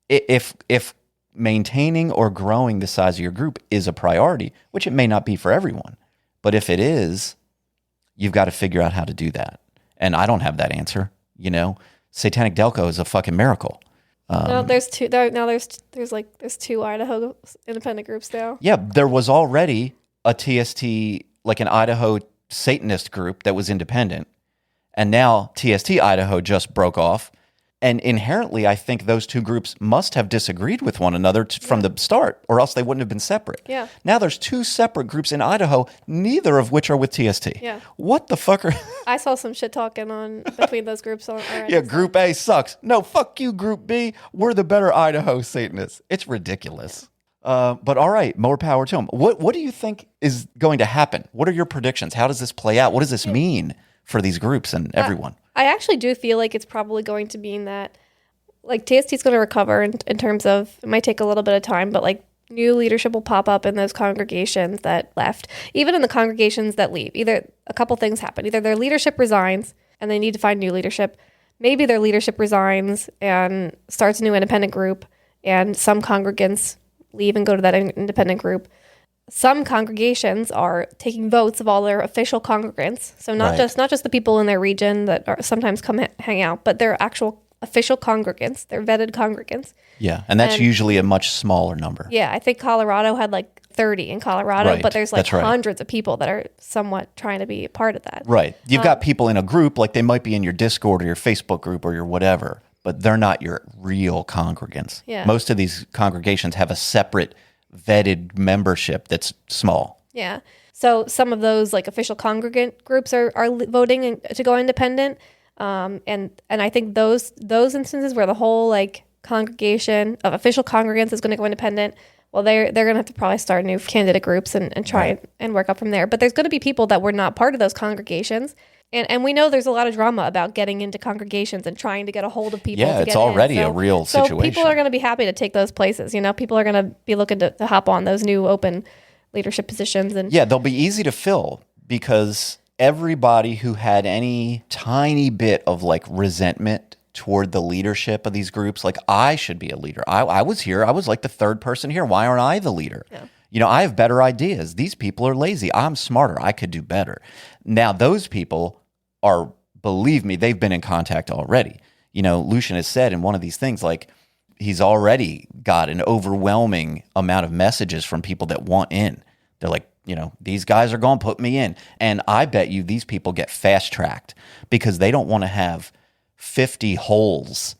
S3: if maintaining or growing the size of your group is a priority, which it may not be for everyone, but if it is, you've got to figure out how to do that. And I don't have that answer. Satanic Delco is a fucking miracle.
S4: There's two. There's two Idaho independent groups now.
S3: Yeah, there was already a TST, like an Idaho Satanist group that was independent, and now TST Idaho just broke off, And inherently, I think those two groups must have disagreed with one another from the start, or else they wouldn't have been separate.
S4: Yeah.
S3: Now there's two separate groups in Idaho, neither of which are with TST.
S4: Yeah.
S3: What the fuck are...
S4: I saw some shit talking on between those groups already.
S3: Yeah, Group A sucks. No, fuck you, Group B. We're the better Idaho Satanists. It's ridiculous. But all right, more power to them. What do you think is going to happen? What are your predictions? How does this play out? What does this mean for these groups and everyone?
S4: I actually do feel like it's probably going to mean that, like, TST is going to recover in terms of, it might take a little bit of time, but, like, new leadership will pop up in those congregations that left. Even in the congregations that leave, either a couple things happen. Either their leadership resigns and they need to find new leadership. Maybe their leadership resigns and starts a new independent group, and some congregants leave and go to that independent group. Some congregations are taking votes of all their official congregants. So not just the people in their region that are sometimes come hang out, but their actual official congregants, their vetted congregants.
S3: Yeah, and that's usually a much smaller number.
S4: Yeah, I think Colorado had like 30 in Colorado,
S3: Right,
S4: but there's like
S3: that's right.
S4: hundreds of people that are somewhat trying to be a part of that.
S3: Right. You've got people in a group, like they might be in your Discord or your Facebook group or your whatever, but they're not your real congregants.
S4: Yeah.
S3: Most of these congregations have a separate vetted membership that's small.
S4: Yeah. So some of those like official congregant groups are voting to go independent. And I think those instances where the whole like congregation of official congregants is going to go independent, well, they're going to have to probably start new candidate groups and try and work up from there. But there's going to be people that were not part of those congregations. And we know there's a lot of drama about getting into congregations and trying to get a hold of people.
S3: Yeah,
S4: to
S3: it's
S4: get
S3: already
S4: in.
S3: a real situation.
S4: So people are going to be happy to take those places. You know, people are going to be looking to hop on those new open leadership positions. And
S3: Yeah, they'll be easy to fill because everybody who had any tiny bit of like resentment toward the leadership of these groups, like I should be a leader. I was here. I was like the third person here. Why aren't I the leader? Yeah. You know, I have better ideas. These people are lazy. I'm smarter. I could do better. Now, those people are, believe me, they've been in contact already. You know, Lucian has said in one of these things, like, he's already got an overwhelming amount of messages from people that want in. They're like, you know, these guys are going to put me in. And I bet you these people get fast-tracked because they don't want to have 50 holes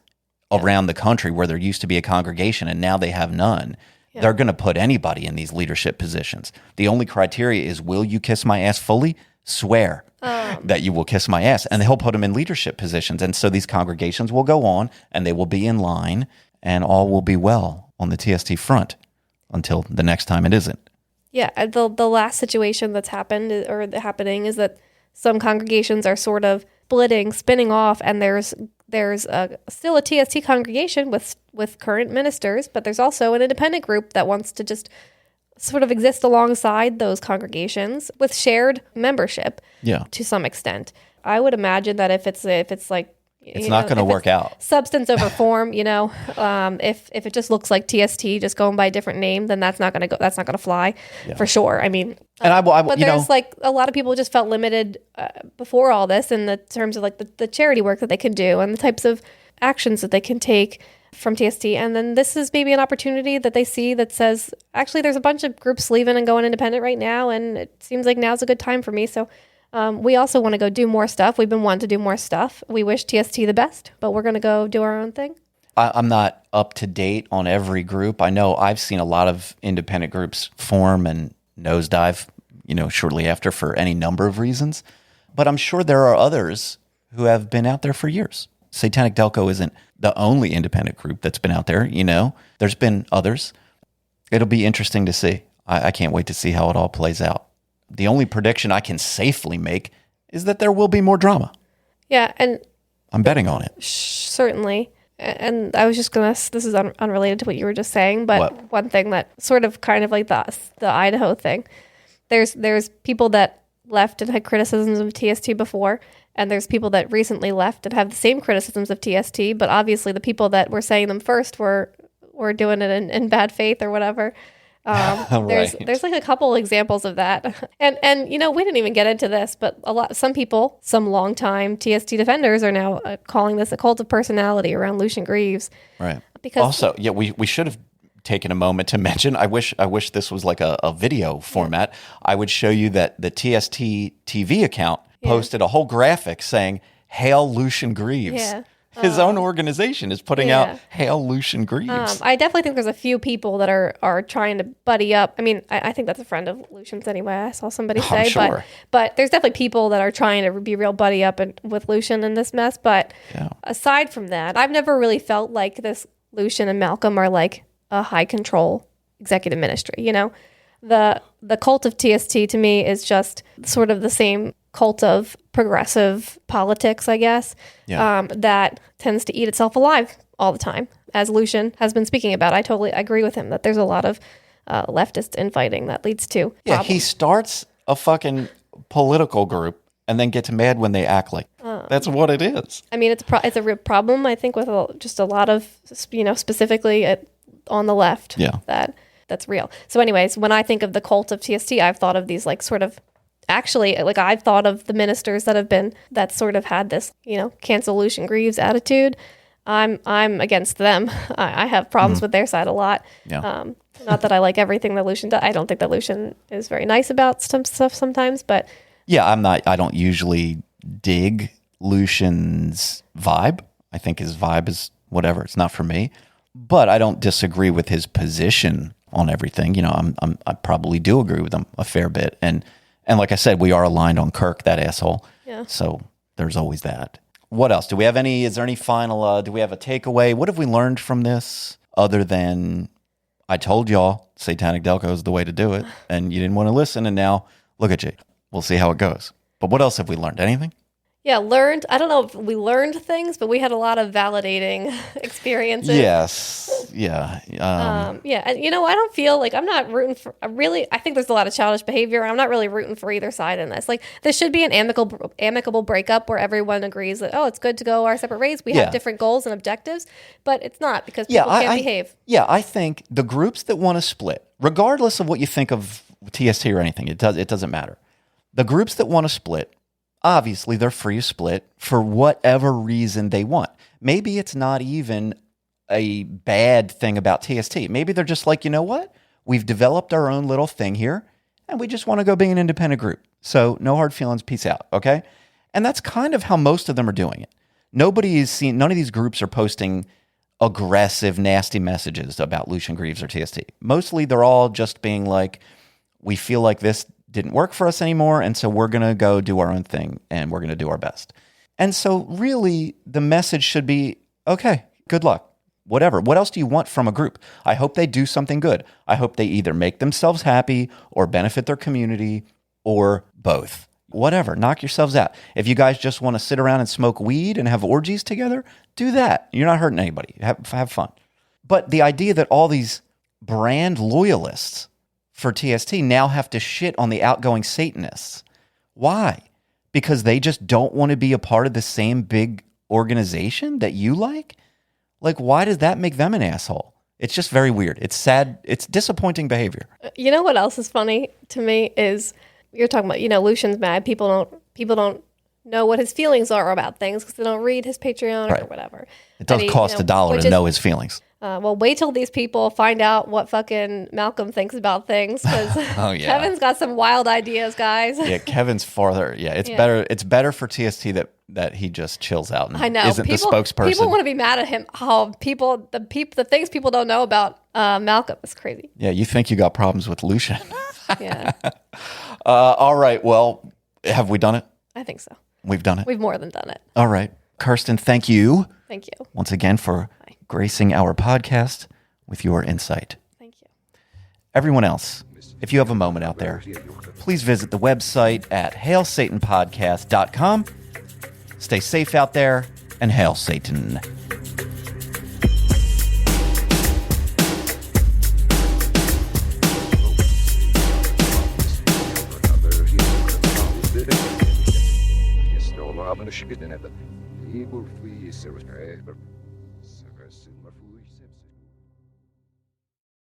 S3: around the country where there used to be a congregation and now they have none. Yeah. They're going to put anybody in these leadership positions. The only criteria is, will you kiss my ass fully? Swear that you will kiss my ass. And he'll put them in leadership positions. And so these congregations will go on and they will be in line and all will be well on the TST front until the next time it isn't.
S4: Yeah, the last situation that's happened or happening is that some congregations are sort of spinning off, and there's still a TST congregation with current ministers, but there's also an independent group that wants to just sort of exist alongside those congregations with shared membership.
S3: Yeah,
S4: to some extent. I would imagine that if it's like
S3: it's not going to work out. Substance
S4: over form, you know. If it just looks like TST, just going by a different name, then that's not going to go. That's not going to fly for sure. I mean,
S3: and
S4: but there's like a lot of people just felt limited before all this in the terms of like the charity work that they can do and the types of actions that they can take from TST. And then this is maybe an opportunity that they see that says, actually, there's a bunch of groups leaving and going independent right now, and it seems like now's a good time for me. So. We also want to go do more stuff. We've been wanting to do more stuff. We wish TST the best, but we're going to go do our own thing.
S3: I'm not up to date on every group. I know I've seen a lot of independent groups form and nosedive, you know, shortly after for any number of reasons. But I'm sure there are others who have been out there for years. Satanic Delco isn't the only independent group that's been out there, you know. There's been others. It'll be interesting to see. I can't wait to see how it all plays out. The only prediction I can safely make is that there will be more drama.
S4: Yeah, and
S3: I'm betting on it.
S4: Certainly. And I was just going to, this is unrelated to what you were just saying, but one thing that sort of kind of like the Idaho thing, there's people that left and had criticisms of TST before, and there's people that recently left and have the same criticisms of TST, but obviously the people that were saying them first were doing it in bad faith or whatever. There's like a couple examples of that, and you know, we didn't even get into this, but some longtime TST defenders are now calling this a cult of personality around Lucian Greaves.
S3: Right.
S4: Because
S3: also, yeah, we should have taken a moment to mention. I wish this was like a video format. Yeah. I would show you that the TST TV account posted a whole graphic saying "Hail Lucian Greaves."
S4: Yeah.
S3: His own organization is putting out Hail Lucian Greaves.
S4: I definitely think there's a few people that are trying to buddy up. I mean, I think that's a friend of Lucian's anyway. I saw somebody say,
S3: I'm sure.
S4: but there's definitely people that are trying to be real buddy up with Lucian in this mess. But aside from that, I've never really felt like this Lucian and Malcolm are like a high control executive ministry. You know, the cult of TST to me is just sort of the same cult of progressive politics, I guess, that tends to eat itself alive all the time, as Lucian has been speaking about. I totally agree with him that there's a lot of leftist infighting that leads to problems.
S3: He starts a fucking political group and then gets mad when they act like that's what it is.
S4: I mean, it's a real problem, I think, with just a lot of, specifically on the left, that's real. So anyways, when I think of the cult of TST, I've thought of these like sort of, actually, like I've thought of the ministers that sort of had this, cancel Lucian Greaves attitude. I'm against them. I have problems with their side a lot.
S3: Yeah.
S4: Not that I like everything that Lucian does. I don't think that Lucian is very nice about some stuff sometimes, but
S3: I don't usually dig Lucian's vibe. I think his vibe is whatever. It's not for me, but I don't disagree with his position on everything. I probably do agree with him a fair bit. And like I said, we are aligned on Kirk, that asshole.
S4: Yeah.
S3: So there's always that. What else? Is there any final, do we have a takeaway? What have we learned from this other than I told y'all Satanic Delco is the way to do it and you didn't want to listen and now look at you. We'll see how it goes. But what else have we learned? Anything?
S4: Yeah, learned. I don't know if we learned things, but we had a lot of validating experiences.
S3: Yes. Yeah.
S4: And I don't feel like I'm not rooting for. I think there's a lot of childish behavior. I'm not really rooting for either side in this. Like, there should be an amicable breakup where everyone agrees that it's good to go our separate ways. We have different goals and objectives, but it's not because people can't behave.
S3: Yeah, I think the groups that want to split, regardless of what you think of TST or anything, it doesn't matter. The groups that want to split. Obviously, they're free to split for whatever reason they want. Maybe it's not even a bad thing about TST. Maybe they're just like, you know what? We've developed our own little thing here, and we just want to go be an independent group. So no hard feelings, peace out, okay? And that's kind of how most of them are doing it. None of these groups are posting aggressive, nasty messages about Lucian Greaves or TST. Mostly they're all just being like, we feel like this didn't work for us anymore, and so we're going to go do our own thing, and we're going to do our best. And so really, the message should be, okay, good luck, whatever. What else do you want from a group? I hope they do something good. I hope they either make themselves happy or benefit their community or both. Whatever, knock yourselves out. If you guys just want to sit around and smoke weed and have orgies together, do that. You're not hurting anybody. Have fun. But the idea that all these brand loyalists for TST now have to shit on the outgoing Satanists. Why? Because they just don't want to be a part of the same big organization that you like? Like, why does that make them an asshole? It's just very weird. It's sad. It's disappointing behavior.
S4: You know what else is funny to me is you're talking about, Lucian's mad. People don't know what his feelings are about things because they don't read his Patreon or whatever.
S3: It does cost $1 to know his feelings.
S4: Well, wait till these people find out what fucking Malcolm thinks about things, because Kevin's got some wild ideas, guys.
S3: Yeah, Kevin's farther. Yeah, better. It's better for TST that he just chills out and isn't the spokesperson.
S4: People want to be mad at him. The things people don't know about Malcolm is crazy.
S3: Yeah, you think you got problems with Lucian?
S4: Yeah.
S3: All right. Well, have we done it?
S4: I think so.
S3: We've done it.
S4: We've more than done it.
S3: All right, Kirsten. Thank you.
S4: Thank you
S3: once again for gracing our podcast with your insight.
S4: Thank you.
S3: Everyone else, if you have a moment out there, please visit the website at hailsatanpodcast.com. Stay safe out there, and hail Satan.
S6: Sto lovando shit in it. Evil free service.